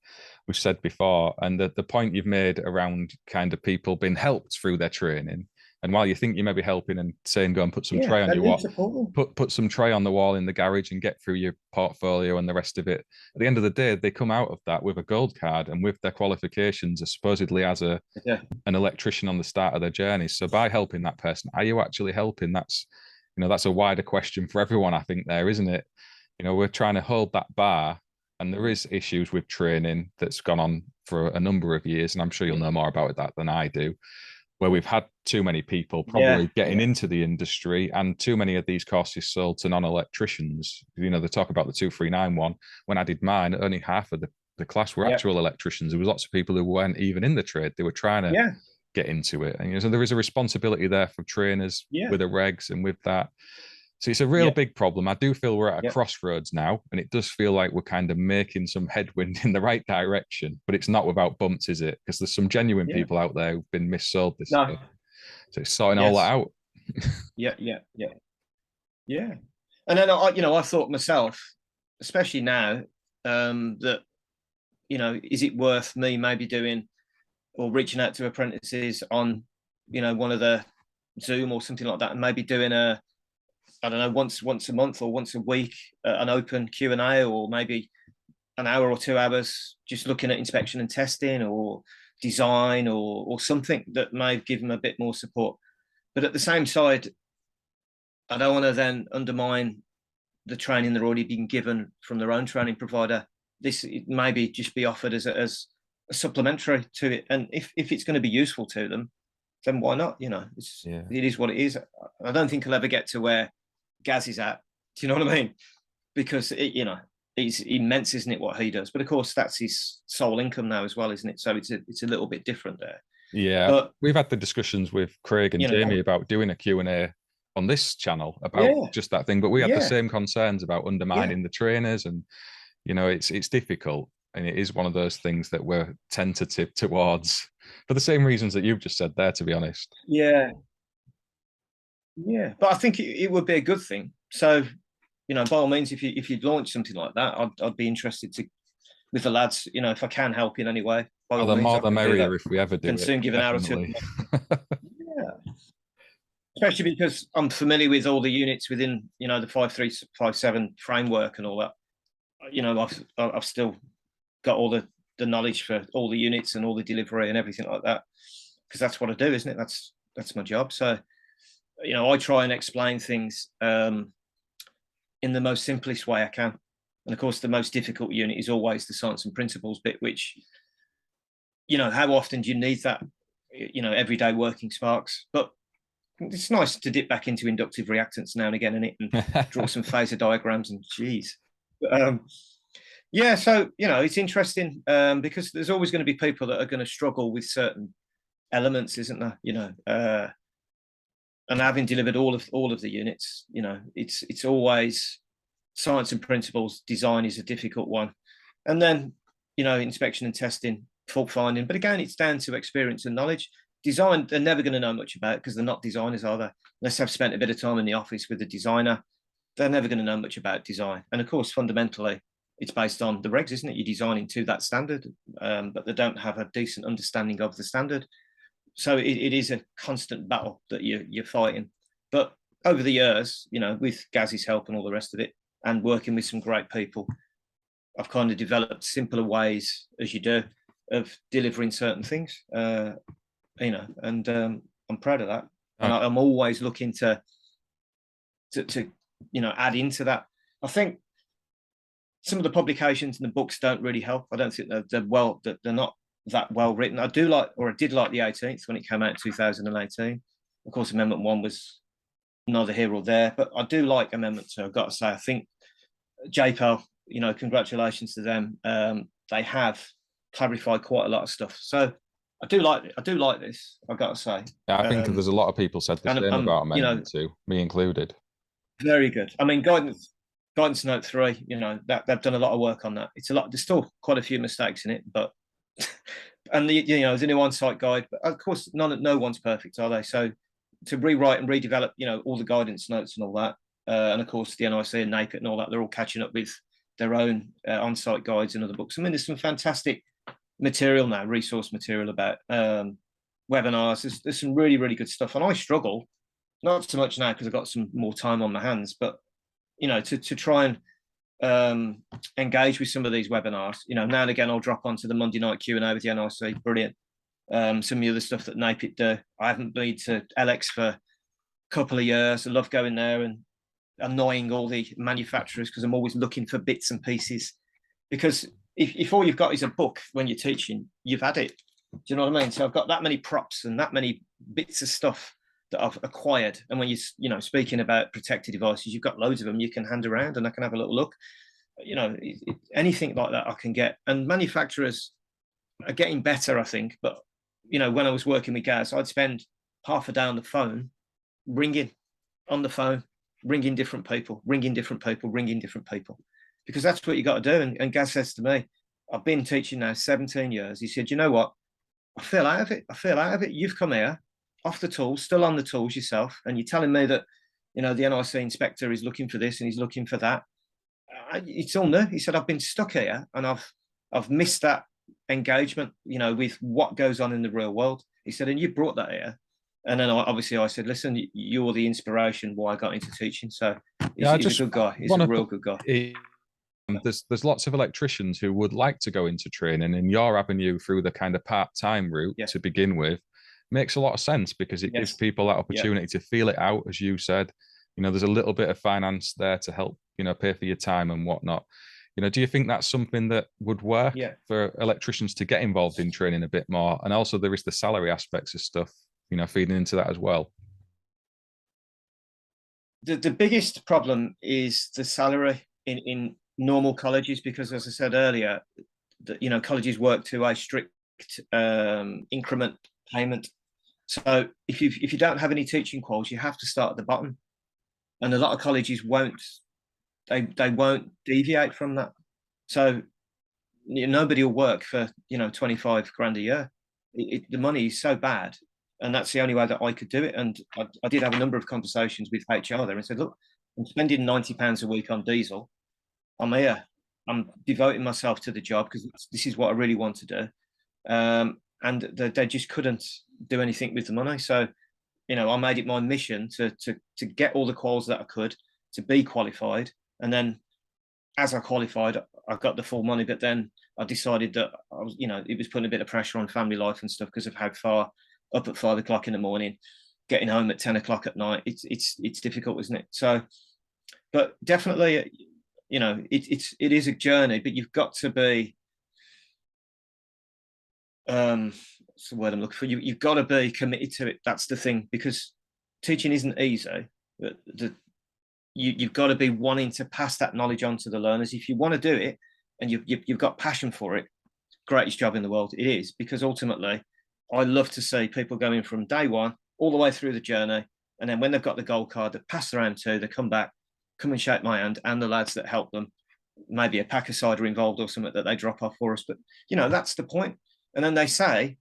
said before. And the point you've made around kind of people being helped through their training. And while you think you may be helping and saying, go and put some tray on your wall, put some tray on the wall in the garage and get through your portfolio and the rest of it. At the end of the day, they come out of that with a gold card and with their qualifications supposedly as an electrician on the start of their journey. So by helping that person, are you actually helping? That's a wider question for everyone, I think, there, isn't it? We're trying to hold that bar, and there is issues with training that's gone on for a number of years, and I'm sure you'll know more about that than I do, where we've had too many people probably getting into the industry, and too many of these courses sold to non-electricians. They talk about the 239 one. When I did mine, only half of the class were actual electricians. There was lots of people who weren't even in the trade. They were trying to get into it. And so there is a responsibility there for trainers with the regs and with that. So it's a real big problem. I do feel we're at a crossroads now, and it does feel like we're kind of making some headwind in the right direction, but it's not without bumps, is it? Because there's some genuine people out there who've been missold this stuff. So it's sorting all that out. Yeah. And then I thought myself, especially now, that is it worth me maybe doing or reaching out to apprentices on one of the Zoom or something like that, and maybe doing I don't know, once a month or once a week, an open Q&A, or maybe an hour or 2 hours just looking at inspection and testing or design or something that may give them a bit more support. But at the same side, I don't want to then undermine the training they're already being given from their own training provider. This maybe just be offered as a supplementary to it. And if it's going to be useful to them, then why not? It is what it is. I don't think he'll ever get to where Gaz is at. Do you know what I mean? Because it's immense, isn't it, what he does? But of course, that's his sole income now as well, isn't it? So it's a little bit different there. Yeah, but we've had the discussions with Craig and Jamie about doing a Q&A on this channel about just that thing. But we had the same concerns about undermining the trainers, and it's difficult, and it is one of those things that we're tentative towards for the same reasons that you've just said there, to be honest. But I think it would be a good thing. So by all means, if you'd launch something like that, I'd be interested to, with the lads, if I can help in any way. By all the means, more the merrier if we ever do can it. soon give an hour or two. Especially because I'm familiar with all the units within the 5357 framework and all that. I've still got all the knowledge for all the units and all the delivery and everything like that, because that's what I do, isn't it? That's my job. So I try and explain things in the most simplest way I can. And of course, the most difficult unit is always the science and principles bit, which, how often do you need that, everyday working sparks? But it's nice to dip back into inductive reactance now and again, and draw some phasor diagrams and geez. So, it's interesting because there's always going to be people that are going to struggle with certain elements, isn't there? and having delivered all of the units, you know, it's always science and principles. Design is a difficult one, and then, you know, inspection and testing, fault finding. But again, it's down to experience and knowledge. Design, they're never going to know much about, because they're not designers, are they? Unless they've spent a bit of time in the office with the designer, they're never going to know much about design. And of course, fundamentally, it's based on the regs, isn't it? You're designing to that standard, but they don't have a decent understanding of the standard. So it is a constant battle that you're fighting. But over the years, you know, with Gaz's help and all the rest of it, and working with some great people, I've kind of developed simpler ways, as you do, of delivering certain things. You know, and I'm proud of that. And I'm always looking to you know, add into that. I think some of the publications and the books don't really help. I don't think they're not that well written. I did like the 18th when it came out in 2018. Of course, Amendment 1 was neither here or there, but I do like Amendment 2. I've got to say, I think JPEL, you know, congratulations to them. They have clarified quite a lot of stuff. So I do like this, I've got to say. Yeah, I think there's a lot of people said the same about Amendment 2, me included. Very good. I mean, guidance note 3, you know, that they've done a lot of work on that. It's a lot. There's still quite a few mistakes in it, but and you know, there's a new on-site guide, but of course, no one's perfect, are they? So to rewrite and redevelop, you know, all the guidance notes and all that, and of course the NIC and NAPIT and all that, they're all catching up with their own on-site guides and other books. I mean, there's some fantastic material now, resource material about webinars. There's some really, really good stuff, and I struggle, not so much now because I've got some more time on my hands, but you know, to try and engage with some of these webinars. You know, now and again I'll drop onto the Monday night Q&A with the NIC. Brilliant. Some of the other stuff that NAPIT do. I haven't been to LX for a couple of years. I love going there and annoying all the manufacturers, because I'm always looking for bits and pieces. Because if all you've got is a book when you're teaching, you've had it. Do you know what I mean? So I've got that many props and that many bits of stuff that I've acquired. And when you know, speaking about protected devices, you've got loads of them you can hand around, and I can have a little look. You know, anything like that I can get. And manufacturers are getting better, I think. But, you know, when I was working with Gaz, I'd spend half a day on the phone, ringing different people, because that's what you got to do. And Gaz says to me, I've been teaching now 17 years. He said, you know what? I feel out of it. You've come here off the tools, still on the tools yourself, and you're telling me that, you know, the NIC inspector is looking for this and he's looking for that. It's all new. He said, I've been stuck here and I've missed that engagement, you know, with what goes on in the real world. He said, and you brought that here. And then I said, listen, you're the inspiration why I got into teaching. So he's a good guy. He's a real good guy. There's lots of electricians who would like to go into training, and your avenue through the kind of part-time route to begin with makes a lot of sense, because it gives people that opportunity to feel it out, as you said. You know, there's a little bit of finance there to help, you know, pay for your time and whatnot. You know, do you think that's something that would work for electricians to get involved in training a bit more? And also there is the salary aspects of stuff, you know, feeding into that as well. The biggest problem is the salary in normal colleges, because, as I said earlier, you know, colleges work to a strict increment payment. So if you don't have any teaching quals, you have to start at the bottom, and a lot of colleges won't deviate from that. So nobody will work for, you know, 25 grand a year. The money is so bad, and that's the only way that I could do it. And I did have a number of conversations with HR there and said, look, I'm spending £90 a week on diesel. I'm here. I'm devoting myself to the job because this is what I really want to do. And they just couldn't do anything with the money. So, you know, I made it my mission to get all the quals that I could, to be qualified. And then as I qualified, I got the full money. But then I decided that I was, you know, it was putting a bit of pressure on family life and stuff because of how far up at 5 o'clock in the morning, getting home at 10 o'clock at night. It's difficult, isn't it? So, but definitely, you know, it is a journey, but you've got to be, what's the word I'm looking for? You've got to be committed to it. That's the thing, because teaching isn't easy. You've got to be wanting to pass that knowledge on to the learners. If you want to do it and you've got passion for it, greatest job in the world. It is, because ultimately I love to see people going from day one all the way through the journey And then when they've got the gold card, they pass around too, they come back, come and shake my hand, and the lads that help them, maybe a pack of cider involved or something that they drop off for us. But, that's the point. And then they say,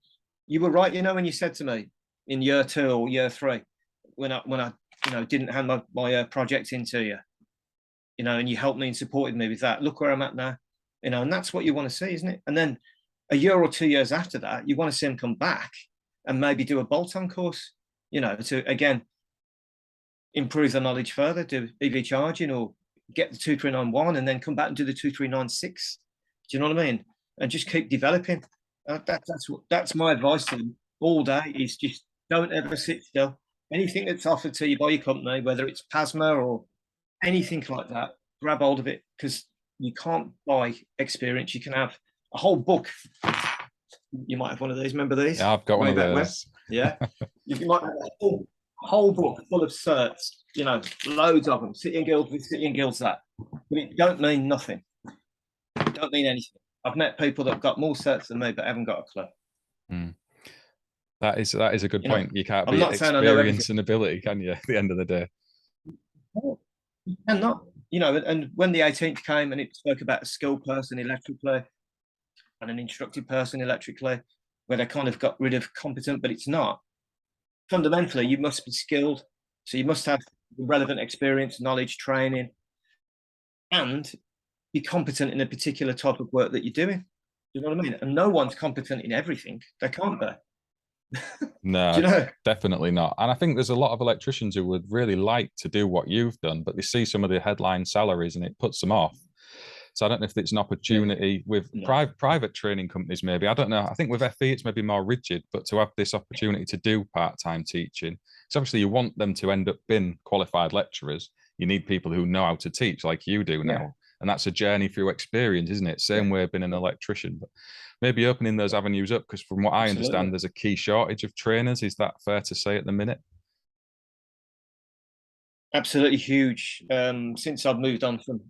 you were right, when you said to me in year 2 or year 3, when I didn't hand my project into you, and you helped me and supported me with that. Look where I'm at now, and that's what you want to see, isn't it? And then a year or 2 years after that, you want to see them come back and maybe do a bolt-on course, to, again, improve the knowledge further, do EV charging or get the 2391 and then come back and do the 2396. Do you know what I mean? And just keep developing. That's my advice to them all day, is just don't ever sit still. Anything that's offered to you by your company, whether it's PASMA or anything like that, grab hold of it, because you can't buy experience. You can have a whole book. You might have one of these. Remember these? Yeah, I've got one of those. Yeah. You might have a whole book full of certs, loads of them, City and Guilds with City and Guilds that. But it don't mean nothing. It don't mean anything. I've met people that have got more certs than me but haven't got a clue. Mm. That is a good point. You can't be experience and ability, can you, at the end of the day? You cannot. And when the 18th came and it spoke about a skilled person electrically and an instructed person electrically, where they kind of got rid of competent, but it's not. Fundamentally, you must be skilled. So you must have relevant experience, knowledge, training, and be competent in a particular type of work that you're doing. You know what I mean? And no one's competent in everything. They can't be. No, definitely not. And I think there's a lot of electricians who would really like to do what you've done, but they see some of the headline salaries and it puts them off. So I don't know if it's an opportunity with private training companies, maybe. I don't know. I think with FE, it's maybe more rigid, but to have this opportunity to do part-time teaching, so obviously you want them to end up being qualified lecturers. You need people who know how to teach like you do now. And that's a journey through experience, isn't it? Same way being an electrician, but maybe opening those avenues up, because from what I understand, there's a key shortage of trainers. Is that fair to say at the minute? Absolutely huge. Since I've moved on from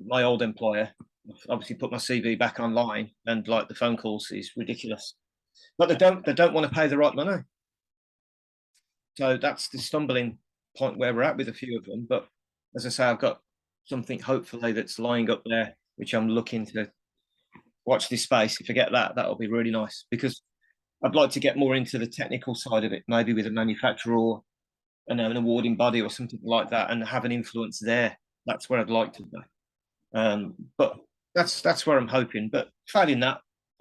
my old employer, I've obviously put my CV back online, and like the phone calls is ridiculous. But they don't want to pay the right money. So that's the stumbling point where we're at with a few of them. But as I say, I've got something hopefully that's lying up there, which I'm looking to watch this space. If I get that, that'll be really nice, because I'd like to get more into the technical side of it, maybe with a manufacturer or an awarding body or something like that, and have an influence there. That's where I'd like to go. But that's where I'm hoping. But failing that,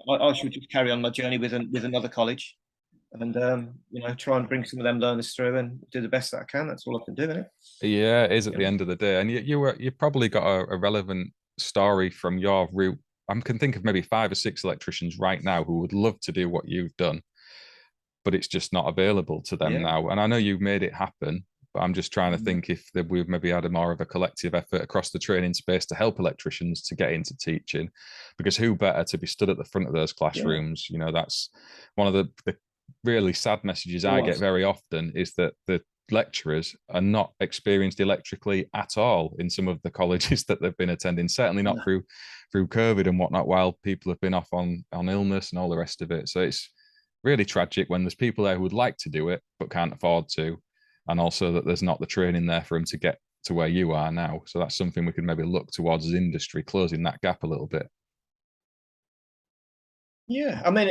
I should just carry on my journey with another college, and try and bring some of them learners through and do the best that I can. That's all I can do, isn't it? Yeah, it is at the end of the day. And you probably got a relevant story from your route. I can think of maybe 5 or 6 electricians right now who would love to do what you've done, but it's just not available to them now. And I know you've made it happen, but I'm just trying to think if we've maybe had more of a collective effort across the training space to help electricians to get into teaching, because who better to be stood at the front of those classrooms? That's one of the really sad messages I get very often, is that the lecturers are not experienced electrically at all in some of the colleges that they've been attending, certainly not through COVID and whatnot, while people have been off on illness and all the rest of it. So it's really tragic when there's people there who would like to do it but can't afford to, and also that there's not the training there for them to get to where you are now. So that's something we could maybe look towards as industry, closing that gap a little bit. I mean,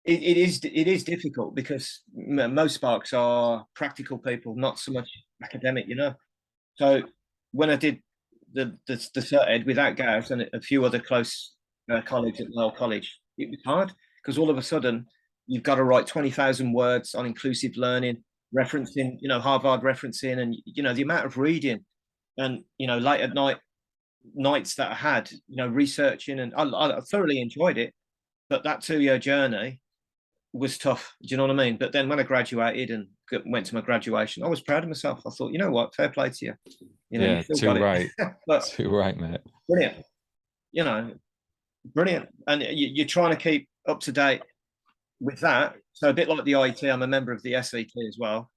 it is difficult, because most sparks are practical people, not so much academic, So when I did the cert ed without Gareth and a few other close colleagues at the old college, it was hard, because all of a sudden you've got to write 20,000 words on inclusive learning, referencing, Harvard referencing, and the amount of reading, and late at nights that I had, researching, and I thoroughly enjoyed it. But that 2-year journey was tough. Do you know what I mean? But then when I graduated and went to my graduation, I was proud of myself. I thought, you know what, fair play to you. Yeah, you too right. But, too right, mate. Brilliant. Brilliant. And you're trying to keep up to date with that. So a bit like the IET, I'm a member of the SVT as well,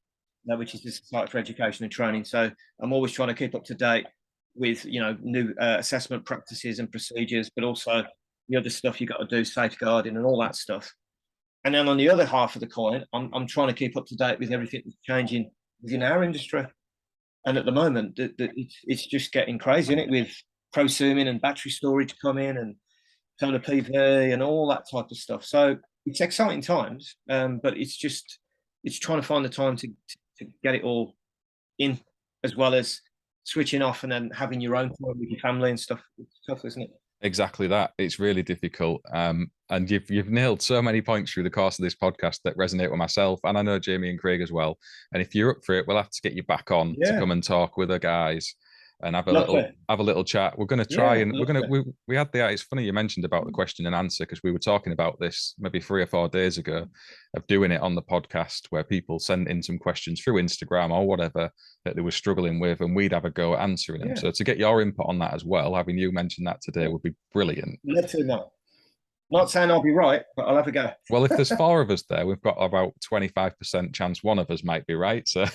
which is the Society for Education and Training. So I'm always trying to keep up to date with, new assessment practices and procedures, but also the other stuff you got to do, safeguarding and all that stuff. And then on the other half of the coin, I'm trying to keep up to date with everything that's changing within our industry. And at the moment, it's just getting crazy, isn't it? With prosuming and battery storage coming and solar PV and all that type of stuff. So it's exciting times, but it's trying to find the time to get it all in, as well as switching off and then having your own time with your family and stuff. It's tough, isn't it? Exactly that. It's really difficult. And you've nailed so many points through the course of this podcast that resonate with myself, and I know Jamie and Craig as well. And if you're up for it, we'll have to get you back on to come and talk with the guys and have a little chat. We're going to try and we had the. It's funny you mentioned about the question and answer, because we were talking about this maybe 3 or 4 days ago, of doing it on the podcast where people sent in some questions through Instagram or whatever that they were struggling with, and we'd have a go at answering them. So to get your input on that as well, having you mention that today would be brilliant. Let's do that. Not saying I'll be right, but I'll have a go. Well, if there's 4 of us there, we've got about 25% chance one of us might be right. So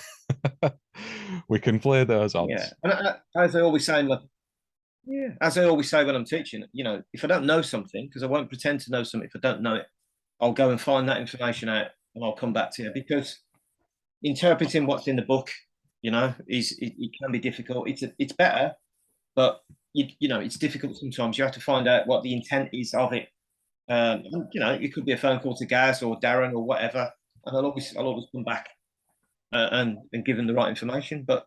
we can play those odds. Yeah. And as I always say, as I always say when I'm teaching, if I don't know something, because I won't pretend to know something if I don't know it, I'll go and find that information out and I'll come back to you, because interpreting what's in the book, it can be difficult. It's better, but it's difficult sometimes. You have to find out what the intent is of it. It could be a phone call to Gaz or Darren or whatever, and I'll always come back and give them the right information. But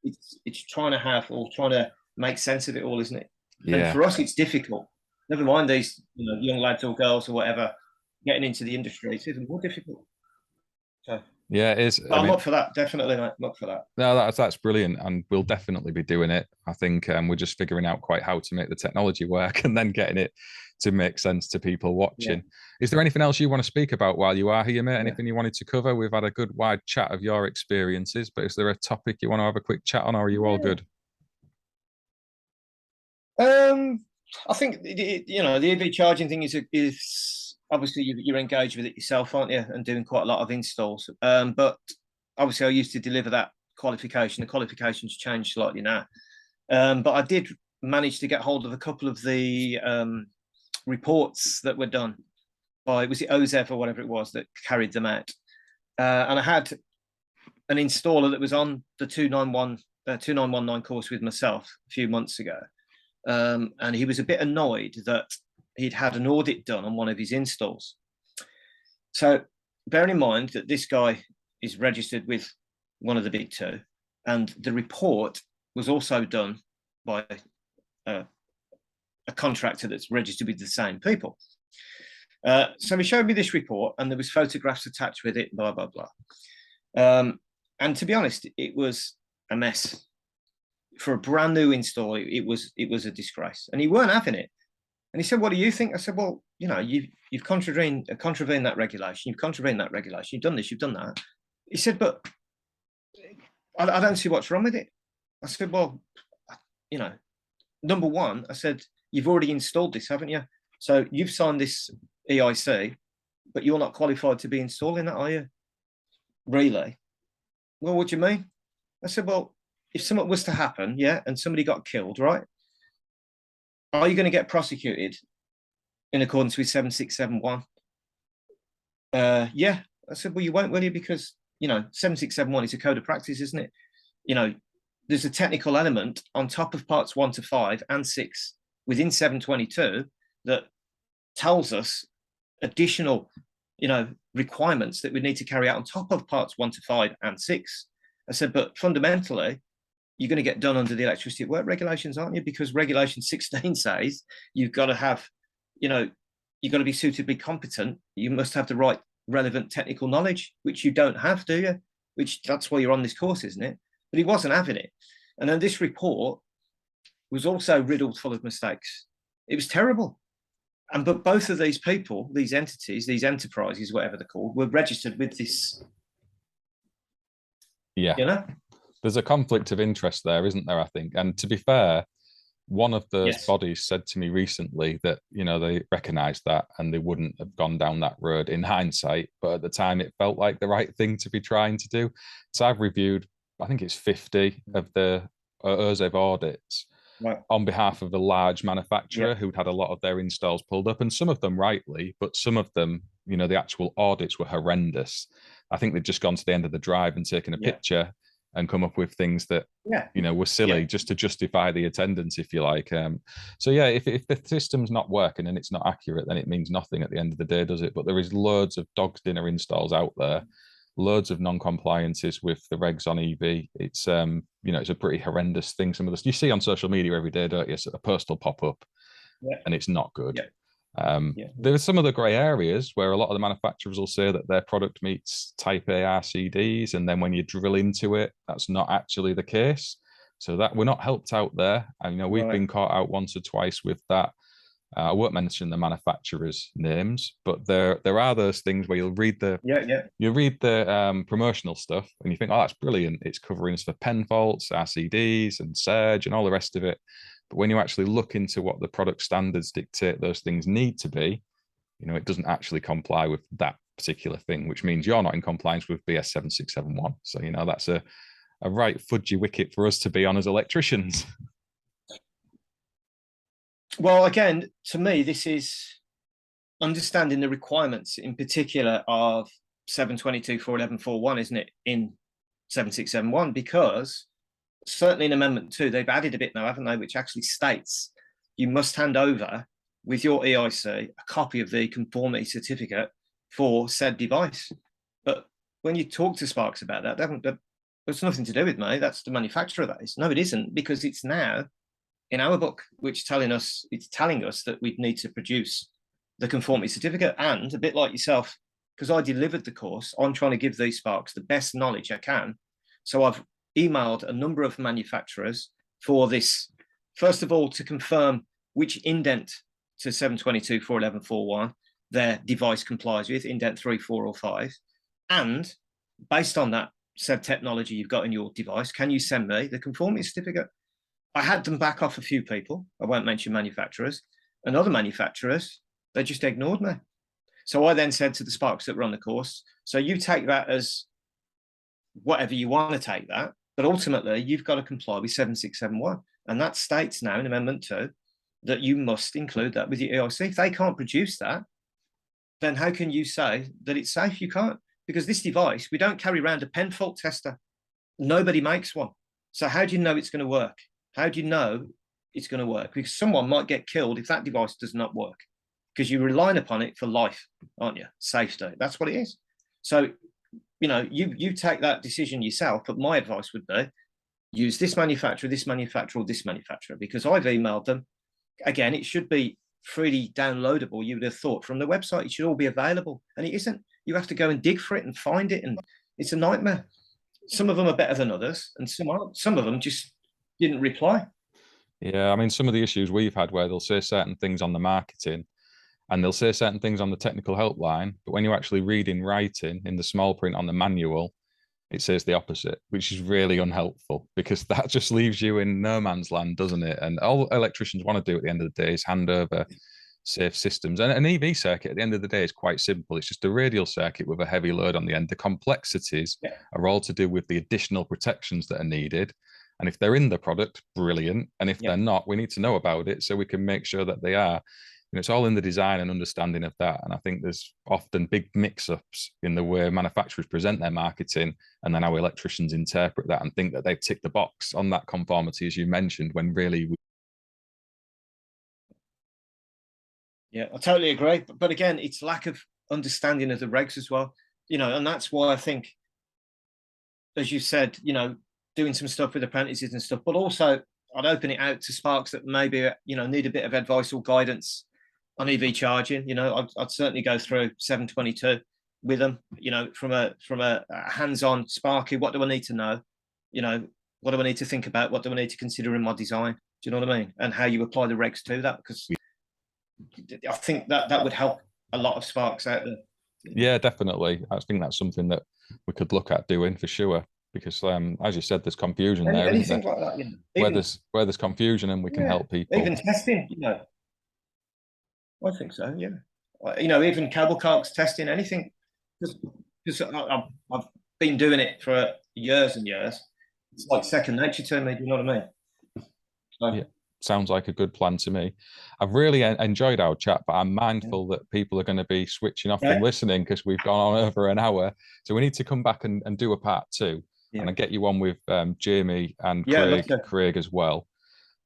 it's trying to make sense of it all, isn't it? Yeah. And for us, it's difficult. Never mind these young lads or girls or whatever getting into the industry. It's even more difficult. So yeah, it is. I'm up for that. Definitely, mate. I'm up for that. No, that's brilliant, and we'll definitely be doing it. I think we're just figuring out quite how to make the technology work, and then getting it to make sense to people watching. Yeah. Is there anything else you want to speak about while you are here, mate? Anything you wanted to cover? We've had a good wide chat of your experiences, but is there a topic you want to have a quick chat on, or are you all good? I think the EV charging thing is obviously you're engaged with it yourself, aren't you, and doing quite a lot of installs. But obviously I used to deliver that qualification. The qualification's changed slightly now, but I did manage to get hold of a couple of the reports that were done by, was it OZEV or whatever it was that carried them out, and I had an installer that was on the 2919 course with myself a few months ago, and he was a bit annoyed that he'd had an audit done on one of his installs. So bearing in mind that this guy is registered with one of the big 2, and the report was also done by a contractor that's registered with the same people. So he showed me this report, and there was photographs attached with it, blah, blah, blah. And to be honest, it was a mess. For a brand new install, it was a disgrace, and he weren't having it. And he said, "What do you think?" I said, "Well, you've contravened that regulation. You've contravened that regulation. You've done this. You've done that." He said, "But I don't see what's wrong with it." I said, "Well, number one," I said, "you've already installed this, haven't you? So you've signed this EIC, but you're not qualified to be installing that, are you?" "Really?" "Well, what do you mean?" I said, "Well, if something was to happen, and somebody got killed, right? Are you going to get prosecuted in accordance with 7671? Yeah. I said, "Well, you won't, will you? Because 7671 is a code of practice, isn't it? There's a technical element on top of parts 1 to 5 and 6 within 722 that tells us additional, requirements that we need to carry out on top of parts 1 to 5 and 6. I said, "But fundamentally, you're going to get done under the electricity at work regulations, aren't you? Because regulation 16 says you've got to have, you've got to be suitably competent. You must have the right relevant technical knowledge, which you don't have, do you? Which that's why you're on this course, isn't it?" But he wasn't having it. And then this report was also riddled full of mistakes. It was terrible. But both of these people, these entities, these enterprises, whatever they're called, were registered with this. Yeah. There's a conflict of interest there, isn't there, I think? And to be fair, one of those bodies said to me recently that, they recognised that and they wouldn't have gone down that road in hindsight. But at the time, it felt like the right thing to be trying to do. So I've reviewed, I think it's 50 of the OZEV audits on behalf of a large manufacturer who'd had a lot of their installs pulled up, and some of them rightly, but some of them, the actual audits were horrendous. I think they've just gone to the end of the drive and taken a picture and come up with things that were silly just to justify the attendance, if you like. So yeah, if the system's not working and it's not accurate, then it means nothing at the end of the day, does it? But there is loads of dog's dinner installs out there, loads of non-compliances with the regs on EV. It's it's a pretty horrendous thing. Some of this you see on social media every day, don't you? So a post will pop up and it's not good. There are some of the grey areas where a lot of the manufacturers will say that their product meets type A RCDs, and then when you drill into it, that's not actually the case. So that we're not helped out there. And we've been caught out once or twice with that. I won't mention the manufacturers' names, but there are those things where you'll read the promotional stuff and you think, oh, that's brilliant. It's covering us for pen faults, RCDs, and surge, and all the rest of it. But when you actually look into what the product standards dictate those things need to be, it doesn't actually comply with that particular thing, which means you're not in compliance with BS 7671. So, that's a right fudgy wicket for us to be on as electricians. Well, again, to me, this is understanding the requirements in particular of 722.4.11.4.1, isn't it, in 7671, because certainly in Amendment 2, they've added a bit now, haven't they, which actually states you must hand over with your EIC a copy of the conformity certificate for said device. But when you talk to Sparks about that, there's nothing to do with me. That's the manufacturer that is. No, it isn't, because it's now in our book, which it's telling us that we need to produce the conformity certificate. And a bit like yourself, because I delivered the course, I'm trying to give these Sparks the best knowledge I can. So I've emailed a number of manufacturers for this, first of all, to confirm which indent to 722.4.11.4.1 their device complies with, indent 3, 4, or 5. And based on that said technology you've got in your device, can you send me the conformity certificate? I had them back off a few people. I won't mention manufacturers. And other manufacturers, they just ignored me. So I then said to the Sparks that run the course, so you take that as whatever you want to take that, but ultimately you've got to comply with 7671. And that states now in Amendment 2 that you must include that with your EIC. If they can't produce that, then how can you say that it's safe? You can't, because this device, we don't carry around a pen fault tester. Nobody makes one. So how do you know it's going to work? How do you know it's going to work? Because someone might get killed if that device does not work, because you're relying upon it for life, aren't you? Safety. That's what it is. So, you take that decision yourself, but my advice would be use this manufacturer, or this manufacturer, because I've emailed them. Again, it should be freely downloadable, you would have thought, from the website. It should all be available, and it isn't. You have to go and dig for it and find it, and it's a nightmare. Some of them are better than others, and some aren't. Some of them just didn't reply. Yeah, I mean, some of the issues we've had where they'll say certain things on the marketing and they'll say certain things on the technical helpline, but when you actually read in writing in the small print on the manual, it says the opposite, which is really unhelpful, because that just leaves you in no man's land, doesn't it? And all electricians want to do at the end of the day is hand over safe systems. And an EV circuit at the end of the day is quite simple. It's just a radial circuit with a heavy load on the end. The complexities are all to do with the additional protections that are needed. And if they're in the product, brilliant. And if they're not, we need to know about it so we can make sure that they are. It's all in the design and understanding of that. And I think there's often big mix-ups in the way manufacturers present their marketing and then how electricians interpret that and think that they've ticked the box on that conformity, as you mentioned, when really... Yeah, I totally agree. But again, it's lack of understanding of the regs as well. And that's why I think, as you said, doing some stuff with apprentices and stuff, but also I'd open it out to Sparks that maybe, need a bit of advice or guidance on EV charging. I'd certainly go through 722 with them, from a hands-on Sparky. What do I need to know? What do I need to think about? What do I need to consider in my design? Do you know what I mean? And how you apply the regs to that, because I think that would help a lot of Sparks out there. Yeah, definitely. I think that's something that we could look at doing for sure. Because, as you said, there's confusion there, isn't there? Like that, where there's confusion, and we can help people. Even testing, I think so. Yeah, even cable cards testing, anything. Because I've been doing it for years and years. It's like second nature to me. Do you know what I mean? So, yeah. sounds like a good plan to me. I've really enjoyed our chat, but I'm mindful that people are going to be switching off from listening because we've gone on over an hour. So we need to come back and do a part two. And I get you on with Jamie and Craig as well.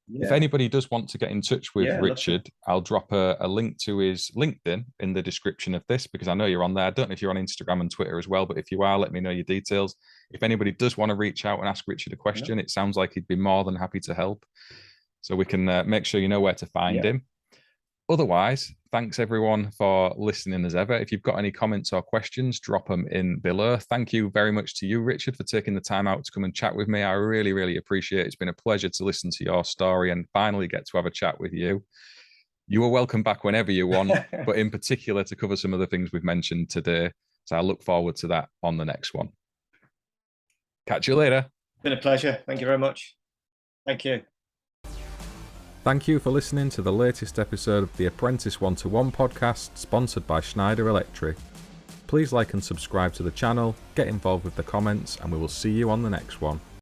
If anybody does want to get in touch with Richard, I'll drop a link to his LinkedIn in the description of this, because I know you're on there. I don't know if you're on Instagram and Twitter as well, but if you are, let me know your details. If anybody does want to reach out and ask Richard a question, it sounds like he'd be more than happy to help. So we can make sure you know where to find him. Otherwise, thanks everyone for listening as ever. If you've got any comments or questions, drop them in below. Thank you very much to you, Richard, for taking the time out to come and chat with me. I really, really appreciate it. It's been a pleasure to listen to your story and finally get to have a chat with you. You are welcome back whenever you want, but in particular to cover some of the things we've mentioned today. So I look forward to that on the next one. Catch you later. It's been a pleasure. Thank you very much. Thank you. Thank you for listening to the latest episode of the Apprentice 1-to-1 podcast, sponsored by Schneider Electric. Please like and subscribe to the channel, get involved with the comments, and we will see you on the next one.